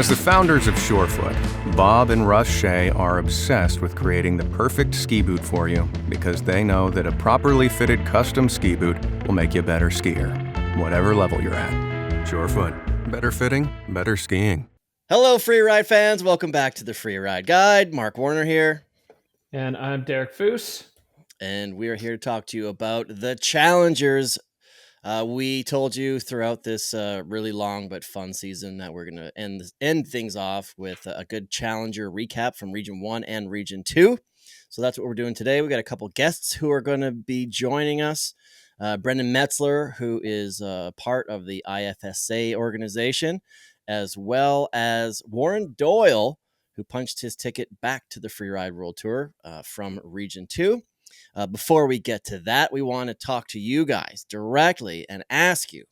As the founders of Surefoot, Bob and Russ Shea are obsessed with creating the perfect ski boot for you because they know that a properly fitted custom ski boot will make you a better skier, whatever level you're at. Surefoot, better fitting, better skiing. Hello, Freeride fans. Welcome back to the Freeride Guide. Mark Warner here. And I'm Derek Foose. And we are here to talk to you about the Challengers. We told you throughout this really long but fun season that we're going to end things off with a good Challenger recap from Region 1 and Region 2. So that's what we're doing today. We got a couple guests who are going to be joining us. Brennan Metzler, who is part of the IFSA organization, as well as Warren Doyle, who punched his ticket back to the Freeride World Tour from Region 2. Before we get to that, we want to talk to you guys directly and ask you,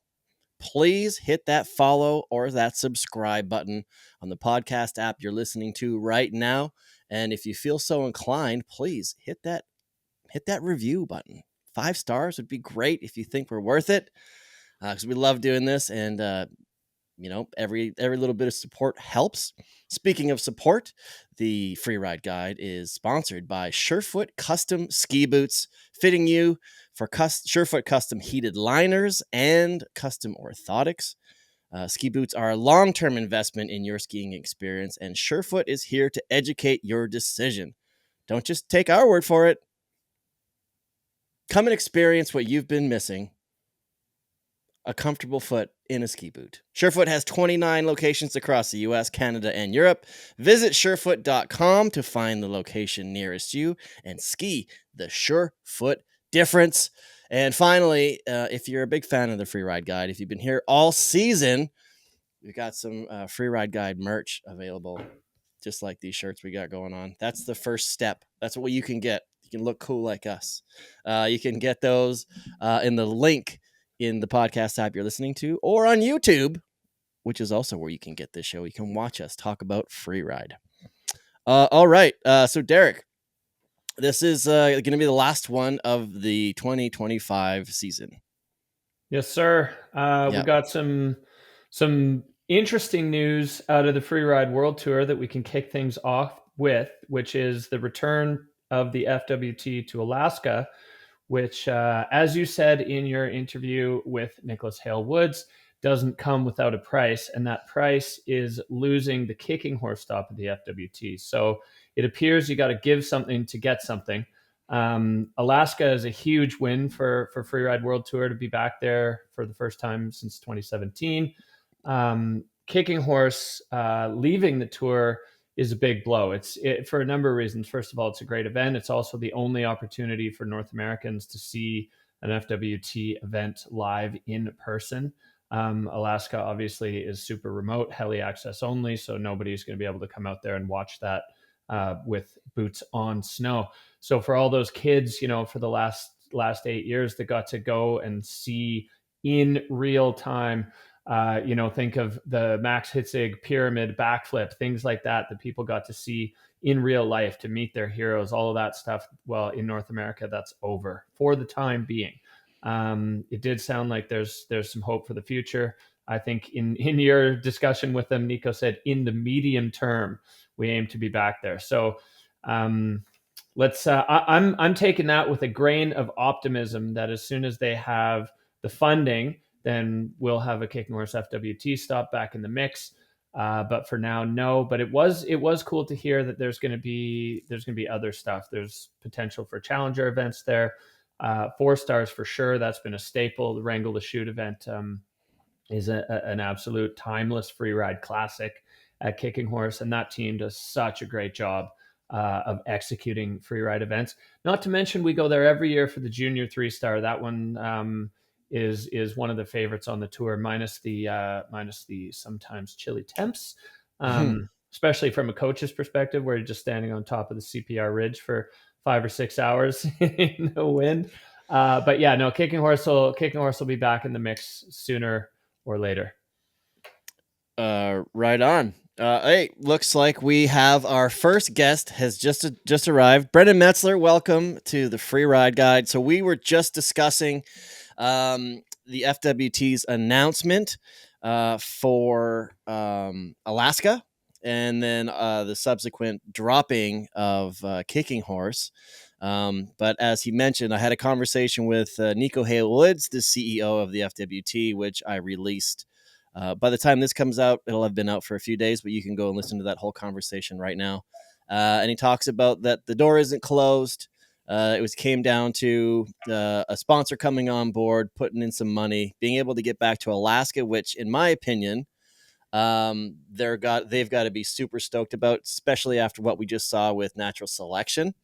please hit that follow or that subscribe button on the podcast app you're listening to right now. And if you feel so inclined, please hit that review button. 5 stars would be great if you think we're worth it, because we love doing this, and every little bit of support helps. Speaking of support, the Freeride Guide is sponsored by Surefoot Custom Ski Boots, fitting you for Surefoot custom heated liners and custom orthotics. Ski boots are a long-term investment in your skiing experience, and Surefoot is here to educate your decision. Don't just take our word for it. Come and experience what you've been missing: a comfortable foot in a ski boot. Surefoot has 29 locations across the US, Canada, and Europe. Visit surefoot.com to find the location nearest you and ski the Surefoot difference. And finally, if you're a big fan of the Freeride Guide, if you've been here all season, we've got some Freeride Guide merch available, just like these shirts we got going on. That's the first step. That's what you can get. You can look cool like us. You can get those in the link in the podcast app you're listening to, or on YouTube, which is also where you can get this show. You can watch us talk about Freeride. All right. So Derek, this is going to be the last one of the 2025 season. Yes, sir. We got some interesting news out of the Freeride World Tour that we can kick things off with, which is the return of the FWT to Alaska, which, as you said in your interview with Nicholas Hale Woods, doesn't come without a price, and that price is losing the kicking horse stop of the FWT. So it appears you got to give something to get something. Alaska is a huge win for Freeride World Tour to be back there for the first time since 2017. Kicking horse leaving the tour is a big blow. It's for a number of reasons. First of all, it's a great event. It's also the only opportunity for North Americans to see an FWT event live in person. Alaska obviously is super remote, heli access only, so nobody's going to be able to come out there and watch that with boots on snow. So for all those kids, for the last 8 years that got to go and see in real time, think of the Max Hitzig pyramid backflip, things like that people got to see in real life to meet their heroes, all of that stuff. Well, in North America, that's over for the time being. It did sound like there's some hope for the future. I think in your discussion with them, Nico said in the medium term, we aim to be back there. So let's. I'm taking that with a grain of optimism that as soon as they have the funding, then we'll have a kicking horse FWT stop back in the mix. But for now, no. But it was cool to hear that there's going to be other stuff. There's potential for challenger events there. 4 stars for sure. That's been a staple. The Wrangle to Shoot event is an absolute timeless freeride classic at Kicking Horse, and that team does such a great job of executing freeride events. Not to mention, we go there every year for the Junior 3-star. That one is one of the favorites on the tour, minus the sometimes chilly temps, especially from a coach's perspective, where you're just standing on top of the CPR ridge for 5 or 6 hours in the wind. But yeah, no, Kicking Horse will be back in the mix sooner or later. Right on. Hey, looks like we have our first guest has just arrived. Brennan Metzler, welcome to the Freeride Guide. So we were just discussing the FWT's announcement for Alaska, and then the subsequent dropping of Kicking Horse. But as he mentioned, I had a conversation with Nico Hale-Woods, the CEO of the FWT, which I released. By the time this comes out, it'll have been out for a few days, but you can go and listen to that whole conversation right now. And he talks about that the door isn't closed. Came down to a sponsor coming on board, putting in some money, being able to get back to Alaska, which, in my opinion, they've got to be super stoked about, especially after what we just saw with natural selection,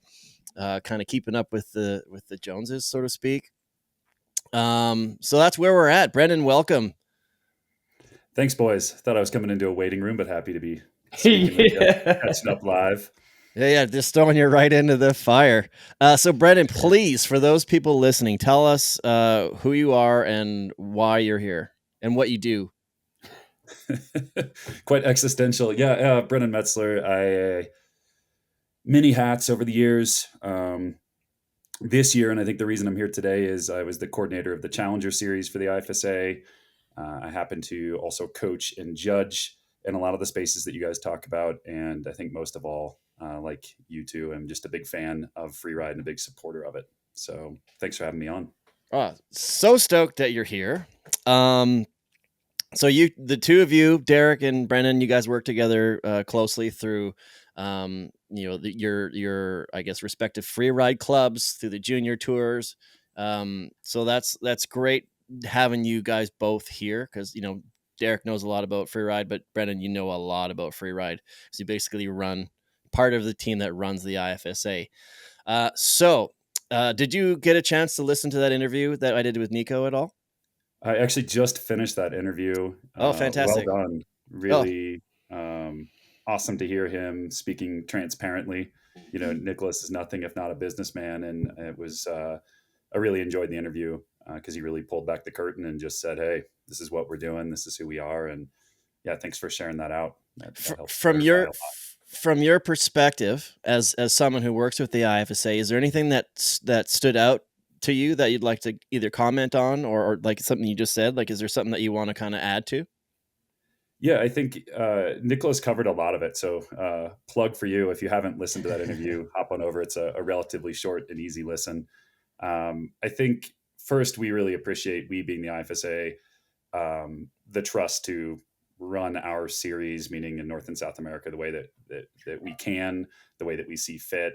kind of keeping up with the Joneses, so to speak. So that's where we're at. Brennan, welcome. Thanks, boys. Thought I was coming into a waiting room, but happy to be speaking with you, catching up live. Yeah, just throwing you right into the fire. So, Brennan, please, for those people listening, tell us who you are and why you're here and what you do. Quite existential. Yeah, Brennan Metzler. I many hats over the years. This year, and I think the reason I'm here today is I was the coordinator of the Challenger Series for the IFSA. I happen to also coach and judge in a lot of the spaces that you guys talk about. And I think most of all, like you two, I'm just a big fan of Freeride and a big supporter of it. So thanks for having me on. Oh, so stoked that you're here. So the two of you, Derek and Brennan, you guys work together closely through, your I guess respective Freeride clubs through the junior tours. So that's great having you guys both here because Derek knows a lot about Freeride, but Brennan, you know a lot about Freeride. So you basically run part of the team that runs the IFSA. Did you get a chance to listen to that interview that I did with Nico at all? I actually just finished that interview. Oh, fantastic. Well done. Really awesome to hear him speaking transparently. Nicholas is nothing if not a businessman. And it was, I really enjoyed the interview because he really pulled back the curtain and just said, hey, this is what we're doing. This is who we are. And yeah, thanks for sharing that out. That From your perspective as someone who works with the IFSA, is there anything that stood out to you that you'd like to either comment on or like something you just said? Like, is there something that you want to kind of add to? Yeah, I think Nicholas covered a lot of it. So plug for you. If you haven't listened to that interview, hop on over. It's a relatively short and easy listen. I think first, we really appreciate, we being the IFSA, the trust to run our series, meaning in North and South America, the way that we can, the way that we see fit.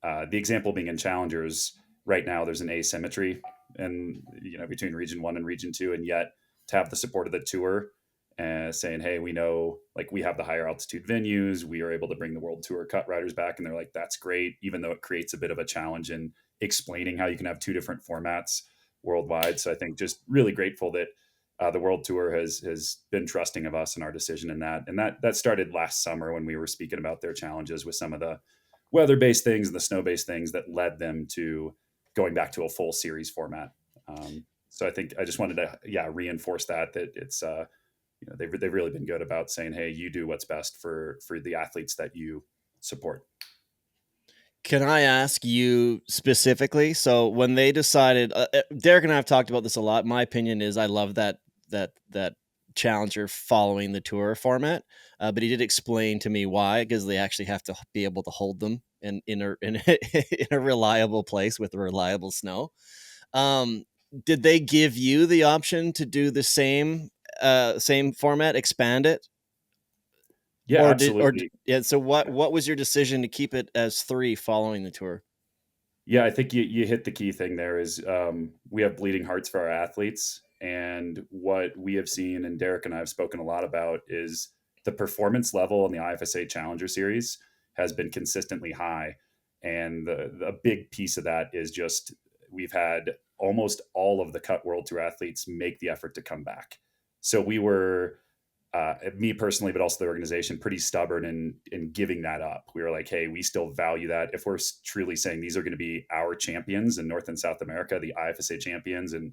The example being in Challengers, right now there's an asymmetry and between Region 1 and Region 2, and yet to have the support of the tour saying, hey, we know, like, we have the higher altitude venues, we are able to bring the World Tour cut riders back, and they're like, that's great, even though it creates a bit of a challenge in explaining how you can have two different formats worldwide. So I think just really grateful that the World Tour has been trusting of us and our decision in that. And that started last summer when we were speaking about their challenges with some of the weather-based things and the snow-based things that led them to going back to a full series format. So I think I just wanted to reinforce that it's they've really been good about saying, hey, you do what's best for the athletes that you support. Can I ask you specifically? So when they decided, Derek and I have talked about this a lot. My opinion is I love that Challenger following the tour format, but he did explain to me why, because they actually have to be able to hold them in a reliable place with reliable snow. Did they give you the option to do the same format, expand it? Yeah, absolutely. So what was your decision to keep it as 3 following the tour? Yeah, I think you hit the key thing there is we have bleeding hearts for our athletes. And what we have seen, and Derek and I have spoken a lot about, is the performance level in the IFSA Challenger Series has been consistently high. And the big piece of that is just we've had almost all of the Cut World Tour athletes make the effort to come back. So we were, me personally, but also the organization, pretty stubborn in giving that up. We were like, hey, we still value that. If we're truly saying these are going to be our champions in North and South America, the IFSA champions, and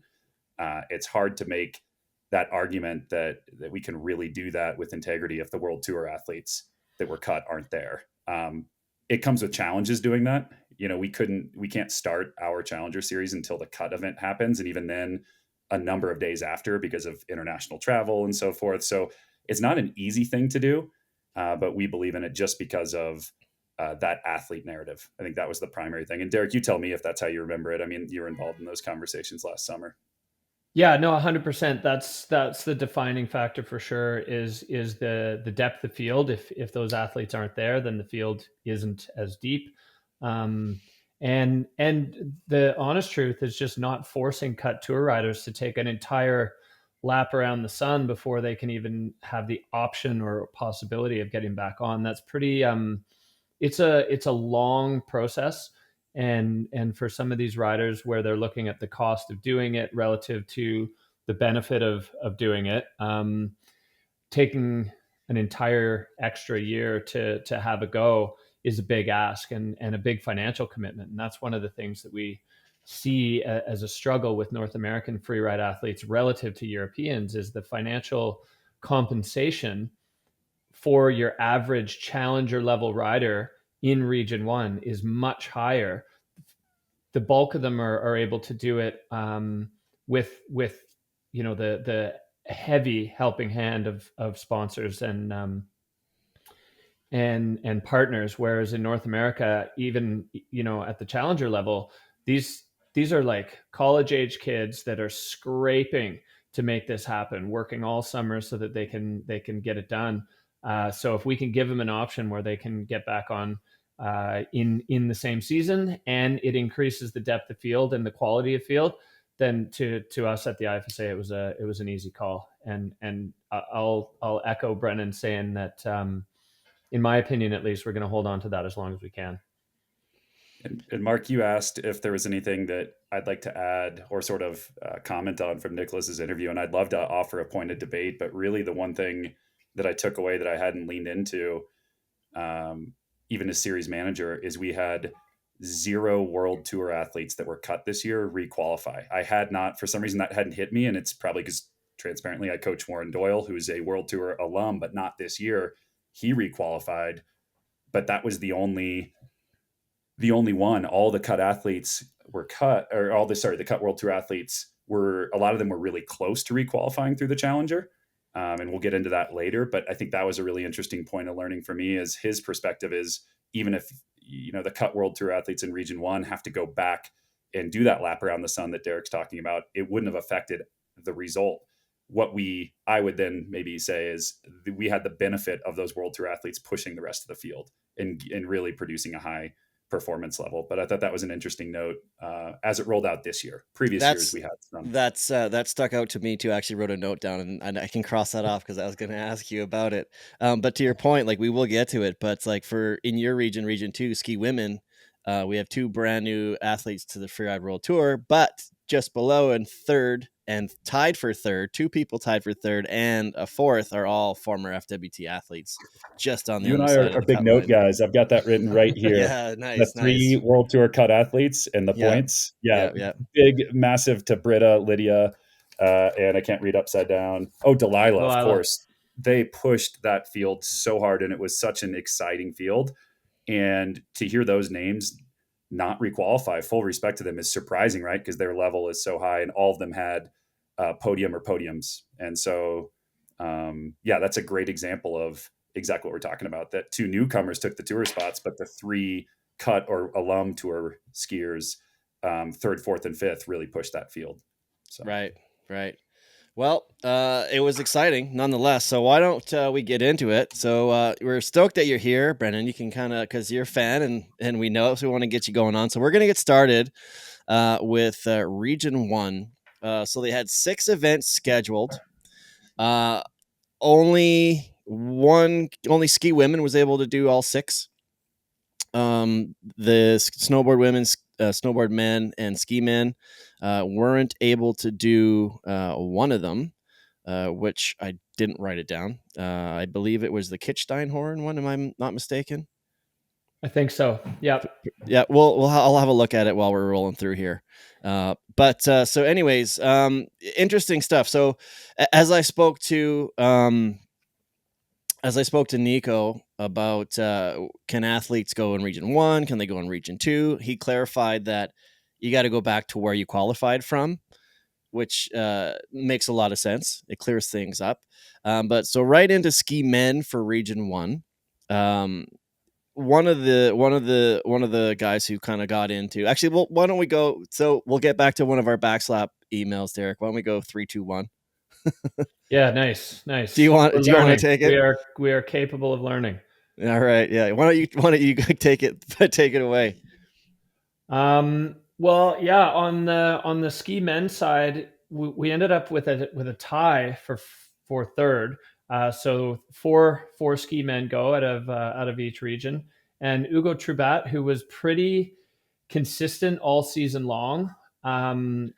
it's hard to make that argument that we can really do that with integrity if the World Tour athletes that were cut aren't there. It comes with challenges doing that. We can't start our Challenger Series until the cut event happens. And even then a number of days after because of international travel and so forth. So it's not an easy thing to do, but we believe in it just because of that athlete narrative. I think that was the primary thing. And Derek, you tell me if that's how you remember it. I mean, you were involved in those conversations last summer. Yeah, no, 100%. That's the defining factor for sure is the depth of field. If those athletes aren't there, then the field isn't as deep. And the honest truth is just not forcing cut tour riders to take an entire lap around the sun before they can even have the option or possibility of getting back on. That's pretty it's a long process. And for some of these riders where they're looking at the cost of doing it relative to the benefit of doing it, taking an entire extra year to have a go is a big ask and a big financial commitment. And that's one of the things that we see as a struggle with North American freeride athletes relative to Europeans is the financial compensation for your average challenger level rider in Region 1 is much higher. The bulk of them are able to do it with the heavy helping hand of sponsors and partners, whereas in North America, even at the challenger level, these are like college age kids that are scraping to make this happen, working all summer so that they can get it done. So if we can give them an option where they can get back on in the same season, and it increases the depth of field and the quality of field, then to us at the IFSA, it was an easy call. And I'll echo Brennan saying that in my opinion, at least, we're going to hold on to that as long as we can. And Mark, you asked if there was anything that I'd like to add or sort of comment on from Nicholas's interview, and I'd love to offer a point of debate. But really, the one thing that I took away that I hadn't leaned into, even as series manager, is we had 0 World Tour athletes that were cut this year requalify. I had not, for some reason, that hadn't hit me, and it's probably because, transparently, I coach Warren Doyle, who's a World Tour alum, but not this year. He requalified, but that was the only one. All the cut athletes were cut, or the cut World Tour athletes were, a lot of them were really close to requalifying through the Challenger. And we'll get into that later. But I think that was a really interesting point of learning for me, is his perspective is, even if, the cut World Tour athletes in Region 1 have to go back and do that lap around the sun that Derek's talking about, it wouldn't have affected the result. What I would then maybe say is we had the benefit of those World Tour athletes pushing the rest of the field and really producing a high performance level. But I thought that was an interesting note as it rolled out this year. Previous years we had some. That stuck out to me too. I actually wrote a note down, and I can cross that off because I was going to ask you about it. But to your point, like, we will get to it, but it's like, for in your region, Region 2, ski women, we have 2 brand new athletes to the Freeride World Tour, but just below and third and tied for third, 2 people tied for third and a fourth are all former FWT athletes. Just on the you and I are big note line guys. I've got that written right here. Yeah, nice. The 3 World Tour cut athletes and the points. Yeah. Big, massive to Britta, Lydia, and I can't read upside down. Oh, Delilah, of course. They pushed that field so hard, and it was such an exciting field. And to hear those names not requalify, full respect to them, is surprising, right? Because their level is so high, and all of them had podium or podiums. And so, that's a great example of exactly what we're talking about, that 2 newcomers took the tour spots, but the 3 cut or alum tour skiers, 3rd, 4th, and 5th, really pushed that field. So. Right. Well, it was exciting nonetheless. So why don't we get into it? So we're stoked that you're here, Brennan. You can kind of, because you're a fan and we know, so we want to get you going on. So we're going to get started with Region 1. So they had 6 events scheduled. Only ski women was able to do all 6. The snowboard women, snowboard men, and ski men weren't able to do one of them, which I didn't write it down. I believe it was the Kitzsteinhorn one. Am I not mistaken? I think so. Yeah. Yeah. I'll have a look at it while we're rolling through here. So anyways, interesting stuff. So as I spoke to Nico about can athletes go in Region 1? Can they go in Region 2? He clarified that you got to go back to where you qualified from, which makes a lot of sense. It clears things up. But so right into ski men for Region 1. One of the guys who kind of got into, actually, well, why don't we go? So we'll get back to one of our backslap emails, Derek. Why don't we go 3, 2, 1? Yeah, nice. Do you want to take it? We are capable of learning. All right, yeah. Why don't you take it away? Well, yeah, on the ski men's side, we ended up with a tie for third. So four ski men go out of each region, and Hugo Trubat, who was pretty consistent all season long, and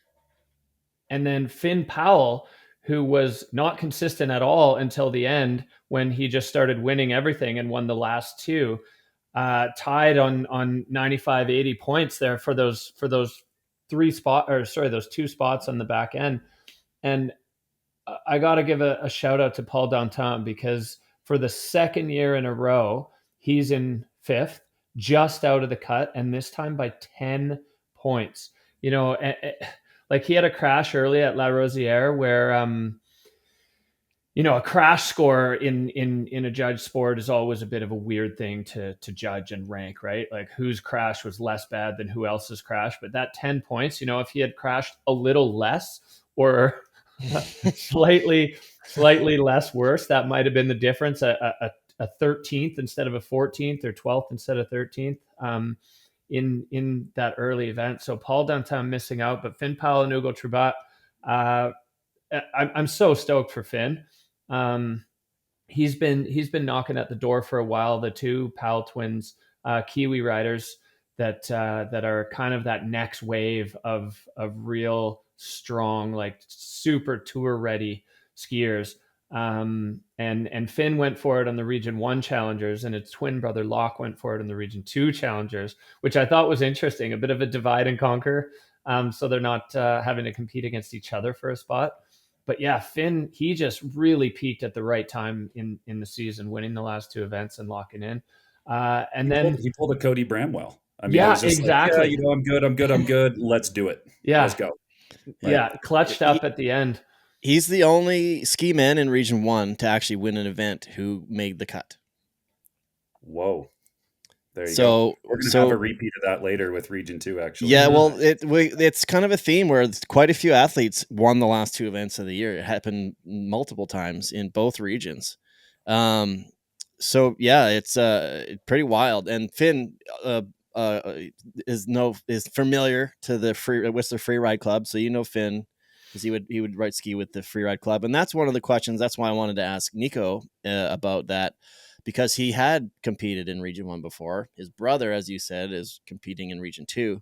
then Finn Powell, who was not consistent at all until the end when he just started winning everything and won the last two. Tied on 95, 80 points there for those those 2 spots on the back end. And I got to give a shout out to Paul Danton, because for the second year in a row, he's in 5th, just out of the cut, and this time by 10 points. You know, like he had a crash early at La Rosière where, you know, a crash score in a judge sport is always a bit of a weird thing to judge and rank, right? Like whose crash was less bad than who else's crash. But that 10 points, you know, if he had crashed a little less or slightly less worse, that might have been the difference. A 13th instead of a 14th, or 12th instead of 13th in that early event. So Paul Danton missing out, but Finn Powell and Hugo Trubat, I'm so stoked for Finn. He's been knocking at the door for a while. The two Powell twins, Kiwi riders that are kind of that next wave of real strong, like super tour ready skiers. And Finn went for it on the Region 1 Challengers, and its twin brother Locke went for it on the Region 2 Challengers, which I thought was interesting, a bit of a divide and conquer. So they're not having to compete against each other for a spot. But yeah, Finn, he just really peaked at the right time in the season, winning the last 2 events and locking in. And he pulled a Cody Bramwell. I mean, yeah, it was just exactly. Like, yeah, I'm good. Let's do it. Yeah, let's go. Like, yeah, clutched up at the end. He's the only ski man in Region 1 to actually win an event who made the cut. Whoa. There you go. We're going to have a repeat of that later with Region 2, actually. Yeah, well, it's kind of a theme where quite a few athletes won the last 2 events of the year. It happened multiple times in both regions. So yeah, it's pretty wild. And Finn is familiar to the Whistler Freeride Club, so you know Finn, because he would ride ski with the Freeride Club, and that's one of the questions. That's why I wanted to ask Nico about that, because he had competed in Region 1 before. His brother, as you said, is competing in Region 2.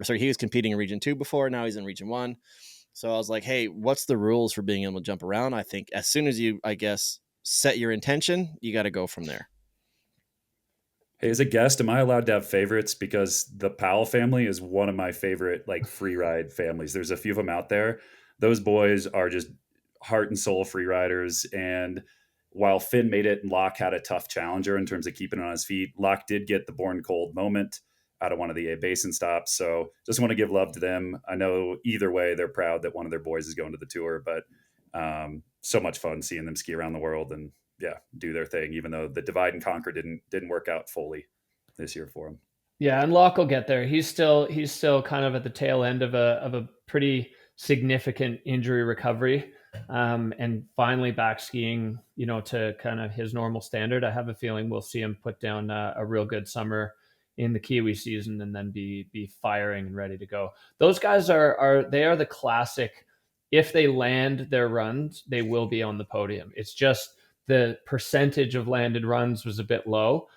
Sorry, he was competing in Region 2 before. Now he's in Region 1. So I was like, hey, what's the rules for being able to jump around? I think as soon as you, I guess, set your intention, you got to go from there. Hey, as a guest, am I allowed to have favorites? Because the Powell family is one of my favorite, like, free ride families. There's a few of them out there. Those boys are just heart and soul free riders. And while Finn made it and Locke had a tough challenger in terms of keeping it on his feet, Locke did get the born cold moment out of one of the A Basin stops. So just want to give love to them. I know either way, they're proud that one of their boys is going to the tour, but so much fun seeing them ski around the world and do their thing, even though the divide and conquer didn't work out fully this year for him. Yeah. And Locke will get there. He's still kind of at the tail end of a pretty significant injury recovery. And finally back skiing, you know, to kind of his normal standard. I have a feeling we'll see him put down a real good summer in the Kiwi season and then be firing and ready to go. Those guys are the classic. If they land their runs, they will be on the podium. It's just the percentage of landed runs was a bit low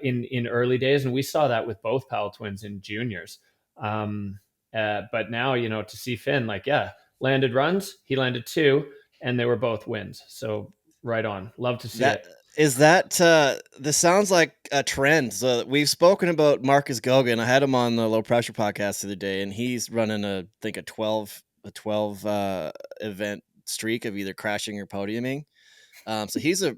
in early days. And we saw that with both Powell twins in juniors. But now, you know, to see Finn, like, landed runs, he landed 2, and they were both wins. So right on. Love to see it. Is that this sounds like a trend? So we've spoken about Marcus Gogan. I had him on the Low Pressure podcast the other day, and he's running a 12 event streak of either crashing or podiuming. So he's a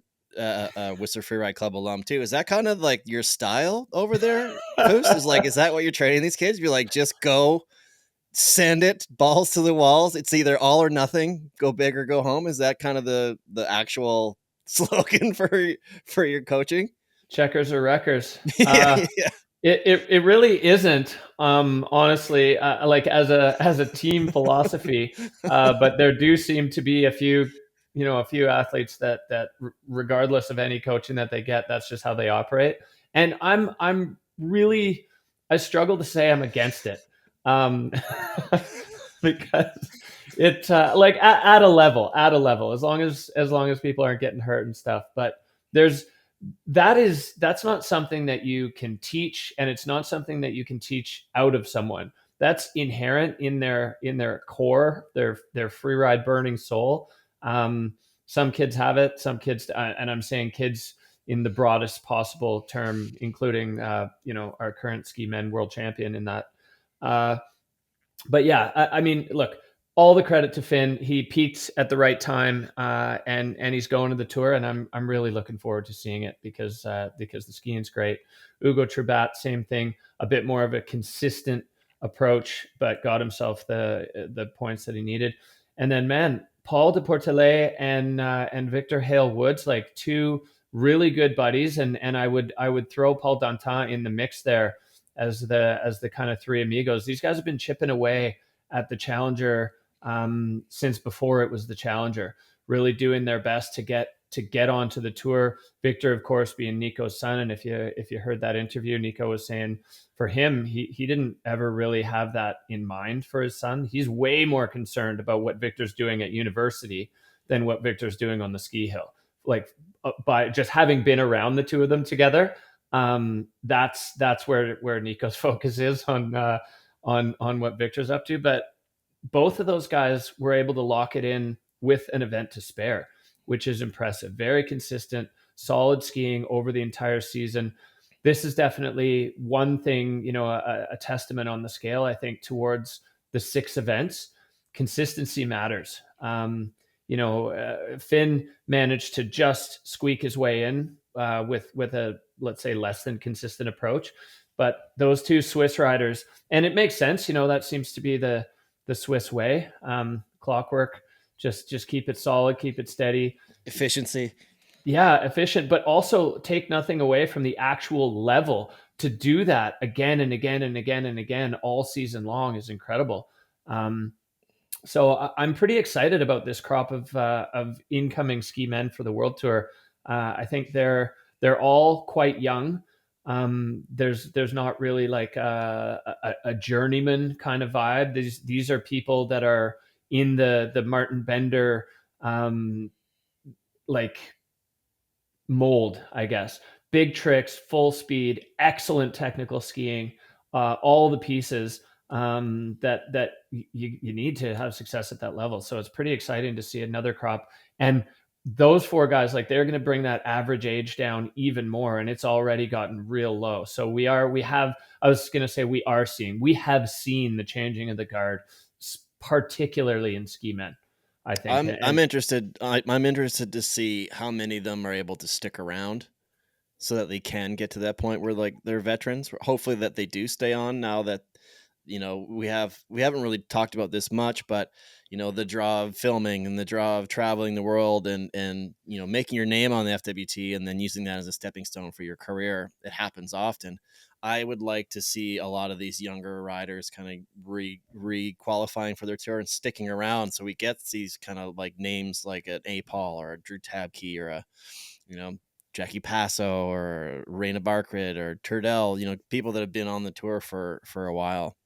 Whistler Freeride Club alum too. Is that kind of like your style over there, Foose? Is that what you're training these kids? You're like, just go send it balls to the walls. It's either all or nothing, go big or go home. Is that kind of the actual slogan for your coaching? Checkers or wreckers. Yeah. It really isn't, honestly, like as a team philosophy. But there do seem to be a few athletes that regardless of any coaching that they get, that's just how they operate. And I'm really, I struggle to say I'm against it, because it like at a level, as long as people aren't getting hurt and stuff. But that's not something that you can teach, and it's not something that you can teach out of someone. That's inherent in their core, their free ride burning soul. Some kids have it, some kids, and I'm saying kids in the broadest possible term, including our current ski men world champion in that. But yeah, I mean, look, all the credit to Finn. He peaked at the right time, and he's going to the tour, and I'm really looking forward to seeing it because the skiing's great. Ugo Trubat, same thing, a bit more of a consistent approach, but got himself the points that he needed. And then, man, Paul de Portelet and Victor Hale Woods, like two really good buddies, and I would throw Paul Dantin in the mix there as the kind of three amigos. These guys have been chipping away at the Challenger since before it was the Challenger, really doing their best to get onto the tour. Victor, of course, being Nico's son, and if you heard that interview, Nico was saying for him, he didn't ever really have that in mind for his son. He's way more concerned about what Victor's doing at university than what Victor's doing on the ski hill. Like by just having been around the two of them together, that's where Nico's focus is on what Victor's up to. But both of those guys were able to lock it in with an event to spare, which is impressive. Very consistent, solid skiing over the entire season. This is definitely one thing, a testament on the scale, I think, towards the 6 events. Consistency matters. Finn managed to just squeak his way in with a, let's say, less than consistent approach. But those two Swiss riders, and it makes sense, that seems to be the Swiss way. Clockwork, just keep it solid, keep it steady. Efficiency. Yeah, efficient, but also take nothing away from the actual level. To do that again and again and again and again all season long is incredible. So I'm pretty excited about this crop of incoming ski men for the World Tour. I think they're all quite young. There's not really like a journeyman kind of vibe. These are people that are in the Martin Bender like mold, I guess. Big tricks, full speed, excellent technical skiing, all the pieces that you need to have success at that level. So it's pretty exciting to see another crop. And those 4 guys, like, they're going to bring that average age down even more, and it's already gotten real low. So we have seen the changing of the guard, particularly in ski men, I think. I'm interested. I'm interested to see how many of them are able to stick around, so that they can get to that point where, like, they're veterans. Hopefully that they do stay on now that, we haven't really talked about this much, but the draw of filming and the draw of traveling the world and making your name on the FWT and then using that as a stepping stone for your career. It happens often. I would like to see a lot of these younger riders kind of re-qualifying for their tour and sticking around, so we get these kind of like names like an A. Paul or a Drew Tabke or a Jackie Passo or Raina Barkrid or Turdell, people that have been on the tour for a while.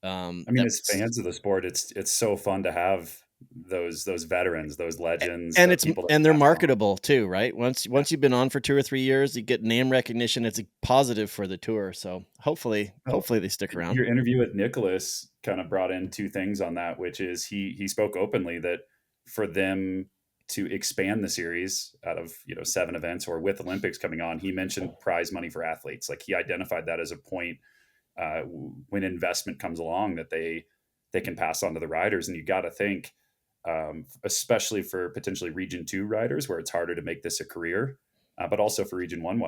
As fans of the sport, it's so fun to have those veterans, those legends, and they're marketable too, right? Once you've been on for 2 or 3 years, you get name recognition. It's a positive for the tour. So hopefully they stick around. Your interview with Nicholas kind of brought in 2 things on that, which is he spoke openly that for them to expand the series out of 7 events, or with Olympics coming on, he mentioned prize money for athletes. Like, he identified that as a point when investment comes along that they can pass on to the riders. And you got to think, especially for potentially Region 2 riders, where it's harder to make this a career, but also for Region 1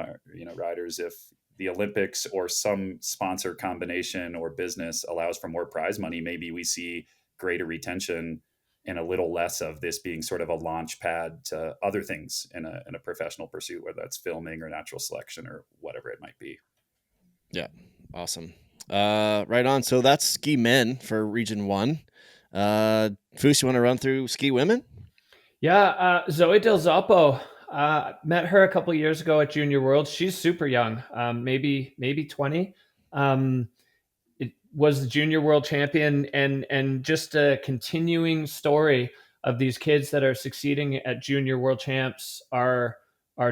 riders, if the Olympics or some sponsor combination or business allows for more prize money, maybe we see greater retention and a little less of this being sort of a launch pad to other things in a professional pursuit, whether that's filming or natural selection or whatever it might be. Yeah. Awesome. Right on. So that's ski men for Region 1. Foose, you want to run through ski women? Yeah. Zoe Del Zoppo, met her a couple of years ago at Junior World. She's super young, maybe 20. It was the Junior World champion, and just a continuing story of these kids that are succeeding at Junior World champs are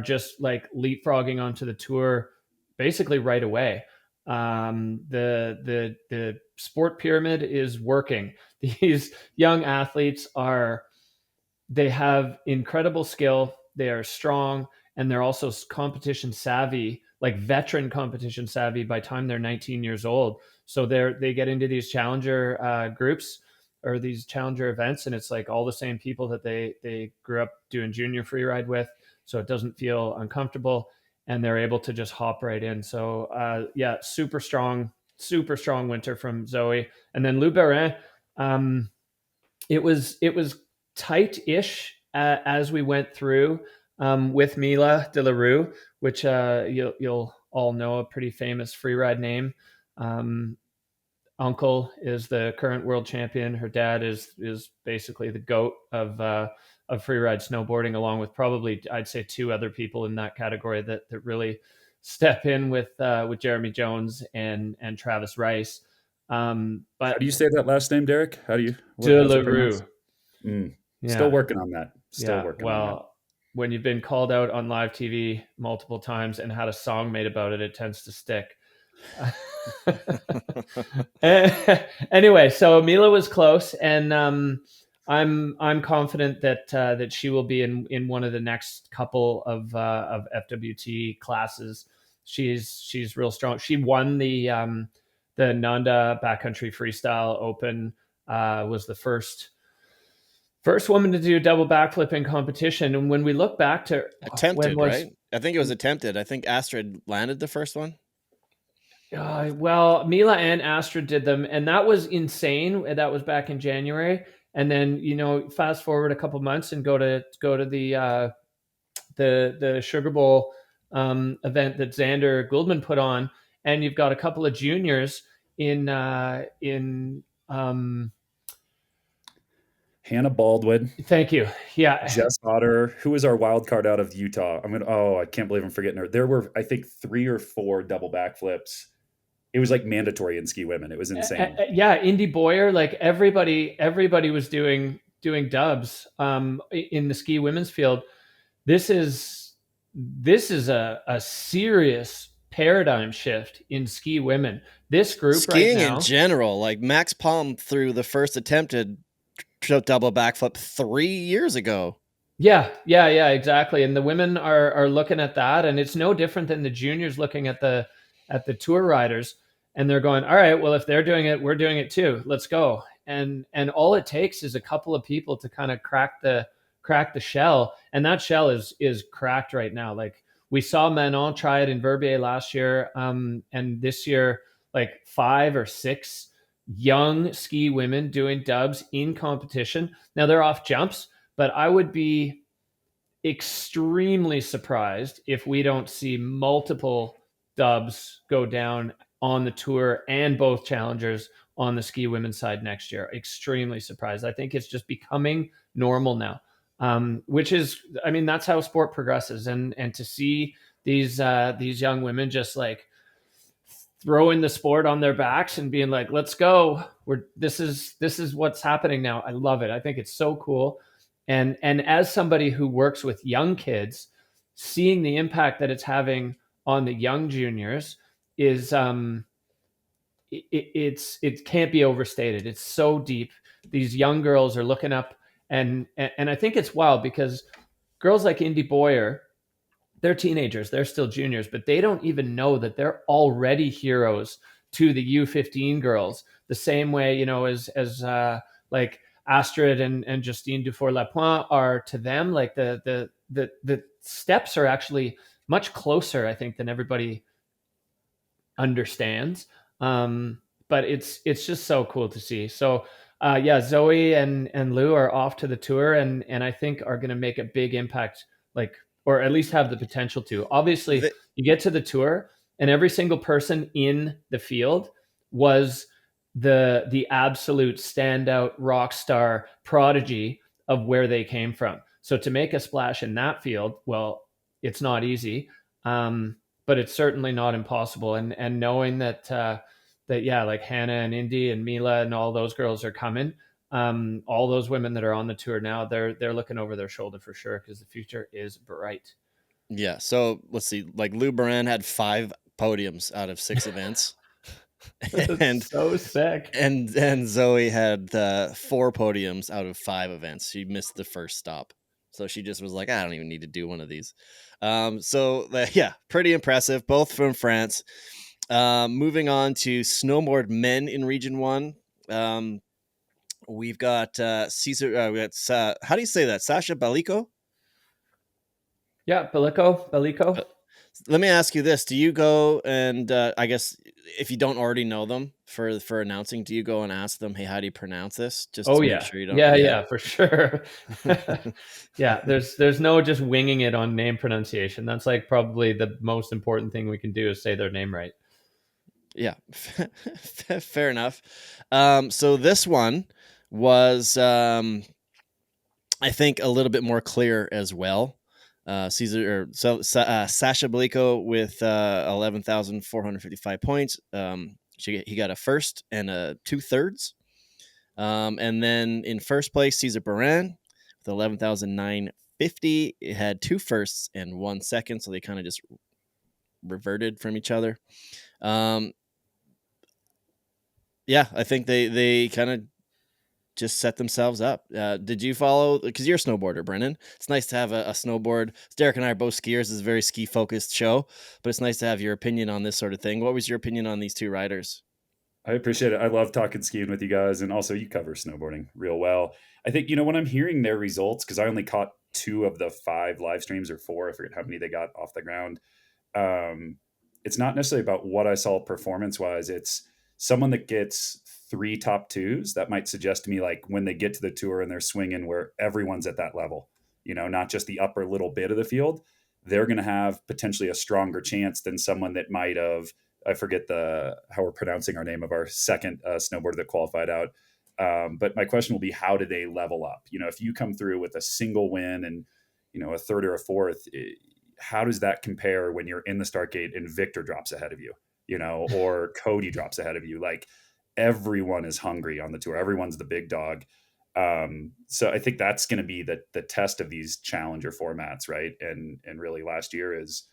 just like leapfrogging onto the tour basically right away. The sport pyramid is working. These young athletes they have incredible skill. They are strong, and they're also competition savvy, like veteran competition savvy by the time they're 19 years old. So they get into these challenger groups or these challenger events, and it's like all the same people that they grew up doing junior freeride with. So it doesn't feel uncomfortable, and they're able to just hop right in. So yeah, super strong winter from Zoe. And then Lou Barin, it was tight-ish as we went through with Mila de la Rue, which you'll all know, a pretty famous freeride name. Uncle is the current world champion. Her dad is basically the GOAT of freeride snowboarding, along with probably, I'd say, 2 other people in that category that really step in with Jeremy Jones and Travis Rice. But how do you say that last name, Derek? De la Rue. Yeah. Still working on that. Well, when you've been called out on live TV multiple times and had a song made about it, it tends to stick. Anyway, so Mila was close, and I'm confident that she will be in one of the next couple of FWT classes. She's real strong. She won the Nanda Backcountry Freestyle Open. Was the first woman to do double backflip in competition. And when we look back to attempted, right? I think it was attempted. I think Astrid landed the first one. Well, Mila and Astrid did them, and that was insane. That was back in January. And then, fast forward a couple months and go to the Sugar Bowl event that Xander Gouldman put on, and you've got a couple of juniors in Hannah Baldwin. Thank you. Yeah. Jess Otter, who was our wild card out of Utah. I can't believe I'm forgetting her. There were, I think, 3 or 4 double backflips. It was like mandatory in ski women. It was insane. Yeah. Indy Boyer, like everybody was doing dubs in the ski women's field. This is a serious paradigm shift in ski women. This group skiing right now, in general, like Max Palm threw the first attempted double backflip 3 years ago. Yeah, exactly. And the women are looking at that, and it's no different than the juniors looking at the tour riders, and they're going, all right, well, if they're doing it, we're doing it too. Let's go. And all it takes is a couple of people to kind of crack the shell, and that shell is cracked right now. Like we saw Manon try it in Verbier last year, and this year, like 5 or 6 young ski women doing dubs in competition. Now they're off jumps, but I would be extremely surprised if we don't see multiple dubs go down on the tour and both challengers on the ski women's side next year. Extremely surprised. I think it's just becoming normal now, which is, that's how sport progresses. And to see these young women just like throwing the sport on their backs and being like, let's go. This is what's happening now. I love it. I think it's so cool. And as somebody who works with young kids, seeing the impact that it's having on the young juniors is it can't be overstated. It's so deep. These young girls are looking up, and I think it's wild because girls like Indy Boyer, they're teenagers, they're still juniors, but they don't even know that they're already heroes to the U15 girls, the same way, as like Astrid and Justine Dufour-Lapointe are to them. Like the steps are actually much closer, I think, than everybody understands. But it's just so cool to see. So Zoe and Lou are off to the tour, and I think are going to make a big impact, like, or at least have the potential to. Obviously, you get to the tour, and every single person in the field was the absolute standout rock star prodigy of where they came from. So to make a splash in that field, well, it's not easy, but it's certainly not impossible. And knowing that like Hannah and Indy and Mila and all those girls are coming, all those women that are on the tour now, they're looking over their shoulder for sure, because the future is bright. Yeah. So let's see. Like Lou Brennan had 5 podiums out of 6 events. And so sick. And Zoe had 4 podiums out of 5 events. She missed the first stop, so she just was like, I don't even need to do one of these. Pretty impressive, both from France. Moving on to snowboard men in Region 1. We've got Caesar. We got how do you say that? Sasha Baliko. Yeah, Baliko. Let me ask you this: do you go and I guess if you don't already know them for announcing, do you go and ask them, hey, how do you pronounce this? Just to make sure you don't. Yeah, for sure. Yeah, there's no just winging it on name pronunciation. That's like probably the most important thing we can do is say their name right. Yeah, fair enough. So this one was, I think, a little bit more clear as well. Sasha Baliko with 11,455 points. He got a first and a 2/3. And then in first place, Cesar Brennan with 11,950. It had 2 firsts and 1 second, so they kind of just reverted from each other. I think they kind of just set themselves up. Did you follow? Because you're a snowboarder, Brennan. It's nice to have a snowboard. Derek and I are both skiers. It's a very ski focused show, but it's nice to have your opinion on this sort of thing. What was your opinion on these 2 riders? I appreciate it. I love talking skiing with you guys, and also you cover snowboarding real well. I think, when I'm hearing their results, because I only caught 2 of the 5 live streams, or 4, I forget how many they got off the ground. It's not necessarily about what I saw performance wise. It's someone that gets 3 top 2s. That might suggest to me, like, when they get to the tour and they're swinging where everyone's at that level, not just the upper little bit of the field, they're going to have potentially a stronger chance than someone that might have, I forget how we're pronouncing our name of our second snowboarder that qualified out. But my question will be, how do they level up? If you come through with a single win and, a 3rd or a 4th, how does that compare when you're in the start gate and Victor drops ahead of you, or Cody drops ahead of you? Like, everyone is hungry on the tour. Everyone's the big dog. So I think that's going to be the test of these challenger formats, right? And really last year is,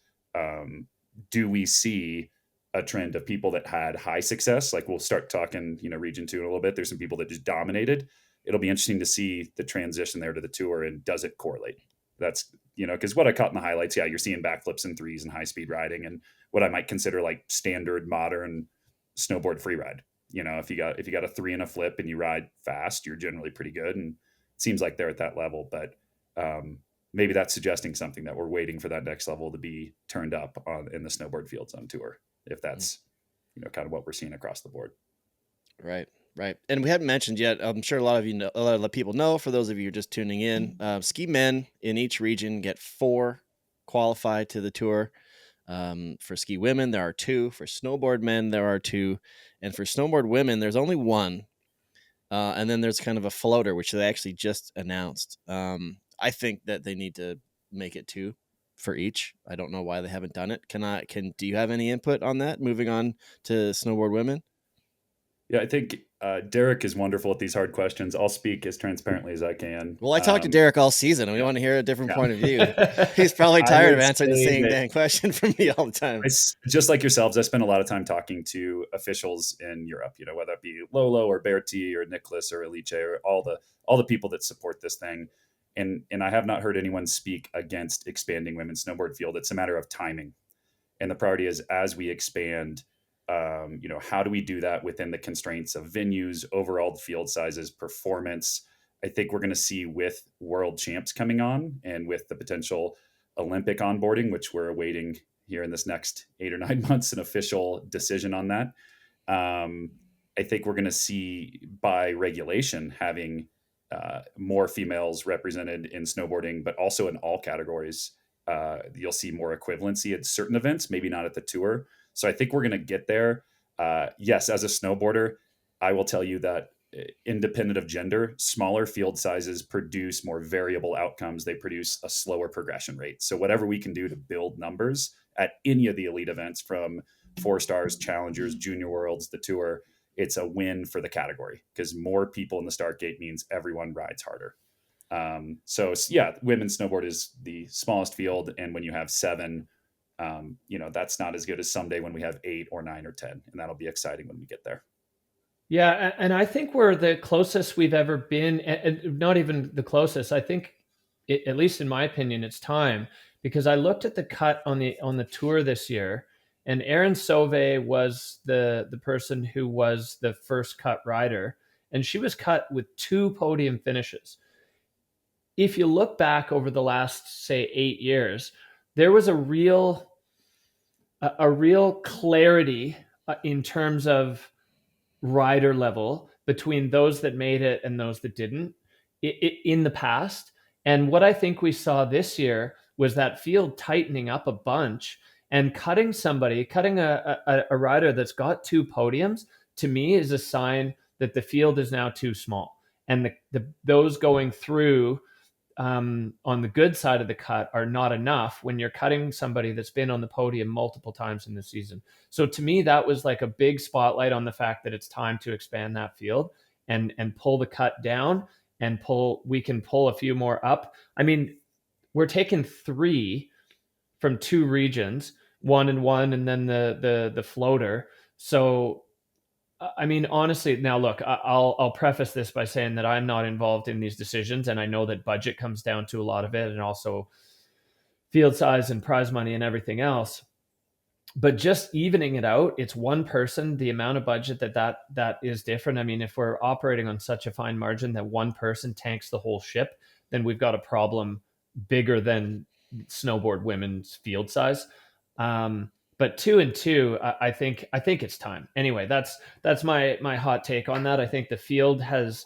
do we see a trend of people that had high success? Like, we'll start talking, Region 2 in a little bit. There's some people that just dominated. It'll be interesting to see the transition there to the tour, and does it correlate? That's, because what I caught in the highlights, you're seeing backflips and 3s and high speed riding, and what I might consider like standard modern snowboard free ride. If you got a 3 and a flip and you ride fast, you're generally pretty good. And it seems like they're at that level, but maybe that's suggesting something, that we're waiting for that next level to be turned up in the snowboard fields on tour, if that's, kind of what we're seeing across the board. Right. And we haven't mentioned yet, I'm sure a lot of people know, for those of you who are just tuning in, ski men in each region get 4 qualified to the tour. For ski women, there are 2. For snowboard men, there are 2. And for snowboard women, there's only 1. And then there's kind of a floater, which they actually just announced. I think that they need to make it 2 for each. I don't know why they haven't done it. Do you have any input on that? Moving on to snowboard women? Yeah, I think Derek is wonderful at these hard questions. I'll speak as transparently as I can. Well, I talked to Derek all season, and we want to hear a different point of view. He's probably tired of answering the same dang question from me all the time. Just like yourselves, I spend a lot of time talking to officials in Europe, whether it be Lolo or Berti or Nicholas or Alice or all the people that support this thing. And I have not heard anyone speak against expanding women's snowboard field. It's a matter of timing. And the priority is, as we expand, how do we do that within the constraints of venues, overall field sizes, performance? I think we're going to see, with world champs coming on and with the potential Olympic onboarding, which we're awaiting, here in this next 8 or 9 months an official decision on that. I think we're going to see by regulation having more females represented in snowboarding, but also in all categories. You'll see more equivalency at certain events, maybe not at the tour. So I think we're going to get there. Yes, as a snowboarder, I will tell you that independent of gender, smaller field sizes produce more variable outcomes. They produce a slower progression rate. So whatever we can do to build numbers at any of the elite events, from 4-stars, challengers, junior worlds, the tour, it's a win for the category, because more people in the start gate means everyone rides harder. So yeah, women's snowboard is the smallest field. And when you have 7, that's not as good as someday when we have 8 or 9 or 10. And that'll be exciting when we get there. Yeah, and I think we're the closest we've ever been, and not even the closest. I think, at least in my opinion, it's time, because I looked at the cut on the tour this year, and Erin Sauvé was the person who was the first cut rider, and she was cut with 2 podium finishes. If you look back over the last, say, 8 years, there was a real clarity in terms of rider level between those that made it and those that didn't in the past. And what I think we saw this year was that field tightening up a bunch, and cutting a rider that's got 2 podiums, to me, is a sign that the field is now too small. And those going through on the good side of the cut are not enough when you're cutting somebody that's been on the podium multiple times in the season. So to me, that was like a big spotlight on the fact that it's time to expand that field and pull the cut down, and we can pull a few more up. I mean, we're taking 3 from 2 regions, 1 and 1, and then the floater. So I mean, honestly, now look, I'll preface this by saying that I'm not involved in these decisions, and I know that budget comes down to a lot of it, and also field size and prize money and everything else. But just evening it out, it's one person, the amount of budget that is different. I mean, if we're operating on such a fine margin that one person tanks the whole ship, then we've got a problem bigger than snowboard women's field size. But 2 and 2, I think it's time. Anyway, that's my hot take on that. I think the field has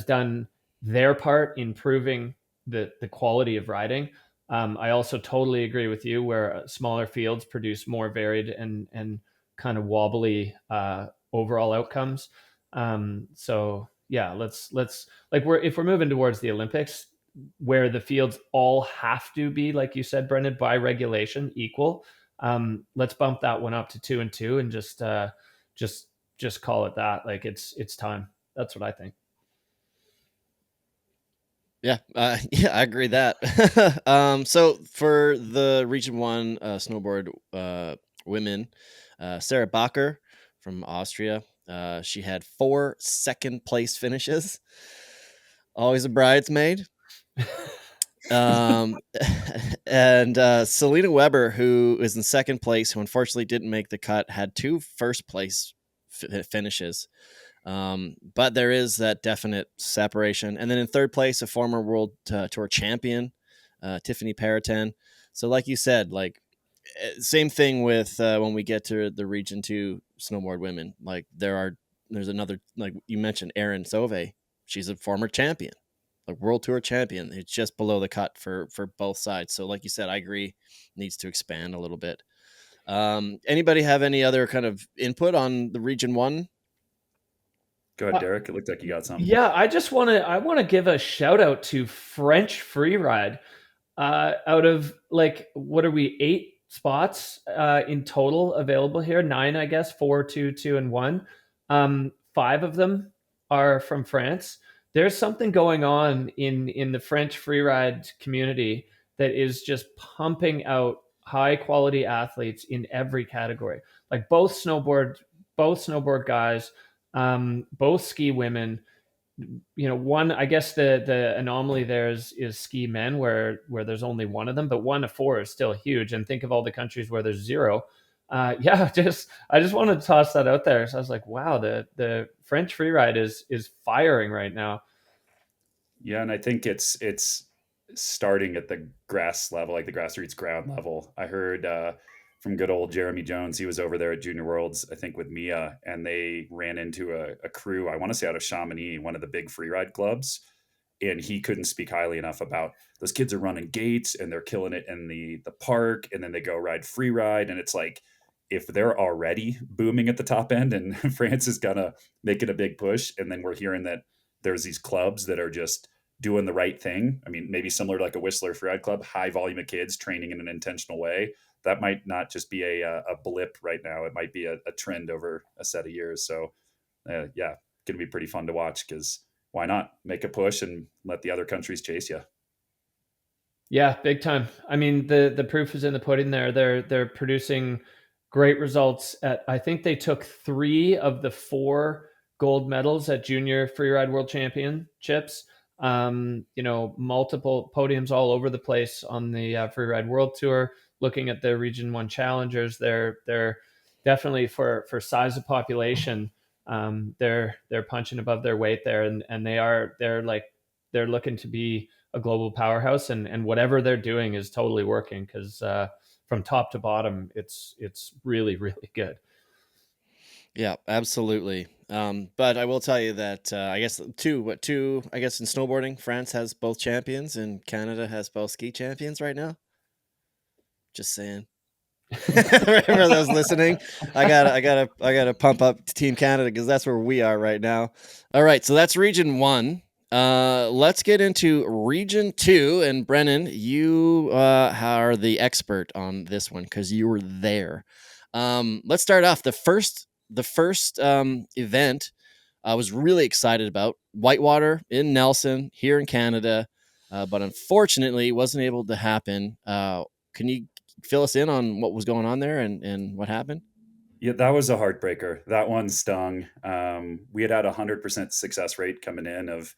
done their part in improving the quality of riding. I also totally agree with you, where smaller fields produce more varied and kind of wobbly overall outcomes. So yeah, let's like if we're moving towards the Olympics, where the fields all have to be, like you said, Brennan, by regulation equal. Let's bump that one up to 2 and 2, and just call it that. Like it's time. That's what I think. Yeah, yeah, I agree that. So for the Region 1 snowboard women, Sarah Bacher from Austria, she had 4 second place finishes. Always a bridesmaid. And Selena Weber, who is in second place, who unfortunately didn't make the cut, had 2 first place finishes. But there is that definite separation. And then in third place, a former world tour champion, Tiffany Periton. So like you said, like same thing with when we get to the Region 2 snowboard women, like there's another, like you mentioned, Erin Sauvé. She's a former champion, like world tour champion. It's just below the cut for both sides. So like you said, I agree, needs to expand a little bit. Anybody have any other kind of input on the Region 1? Go ahead, Derek. It looked like you got something. Yeah, I want to give a shout out to French Freeride. Out of like, what are we, 8 spots in total available here? 9, I guess. 4, 2, 2, and 1. 5 of them are from France. There's something going on in the French freeride community that is just pumping out high quality athletes in every category. Like both snowboard guys, both ski women. You know, one, I guess the anomaly there is ski men, where there's only one of them, but 1 to 4 is still huge. And think of all the countries where there's 0. I just wanted to toss that out there. So I was like, wow, the French freeride is firing right now. Yeah, and I think it's starting at the grass level, like the grassroots ground level. I heard from good old Jeremy Jones. He was over there at Junior Worlds, I think, with Mia, and they ran into a crew, I want to say out of Chamonix, one of the big freeride clubs. And he couldn't speak highly enough about those kids are running gates and they're killing it in the park. And then they go ride free ride. And it's like, if they're already booming at the top end and France is gonna make it a big push, and then we're hearing that there's these clubs that are just doing the right thing. I mean, maybe similar to like a Whistler Freeride Club, high volume of kids training in an intentional way. That might not just be a blip right now. It might be a trend over a set of years. So, yeah, going to be pretty fun to watch, because why not make a push and let the other countries chase you? Yeah, big time. I mean, the proof is in the pudding there. They're producing great results at, I think they took 3 of the 4 gold medals at Junior Freeride World Championships. Multiple podiums all over the place on the Freeride World Tour. Looking at their Region 1 challengers, they're definitely for size of population, they're punching above their weight there, and they're looking to be a global powerhouse, and whatever they're doing is totally working, because from top to bottom, it's really, really good. Yeah, absolutely. But I will tell you that I guess in snowboarding, France has both champions and Canada has both ski champions right now. Just saying. For those listening, I gotta pump up Team Canada, because that's where we are right now. All right, so that's Region 1. Let's get into Region 2, and Brennan, you are the expert on this one because you were there. Let's start off. The first event I was really excited about, Whitewater in Nelson here in Canada, but unfortunately wasn't able to happen. Can you fill us in on what was going on there and what happened? Yeah, that was a heartbreaker. That one stung. We had 100% success rate coming in of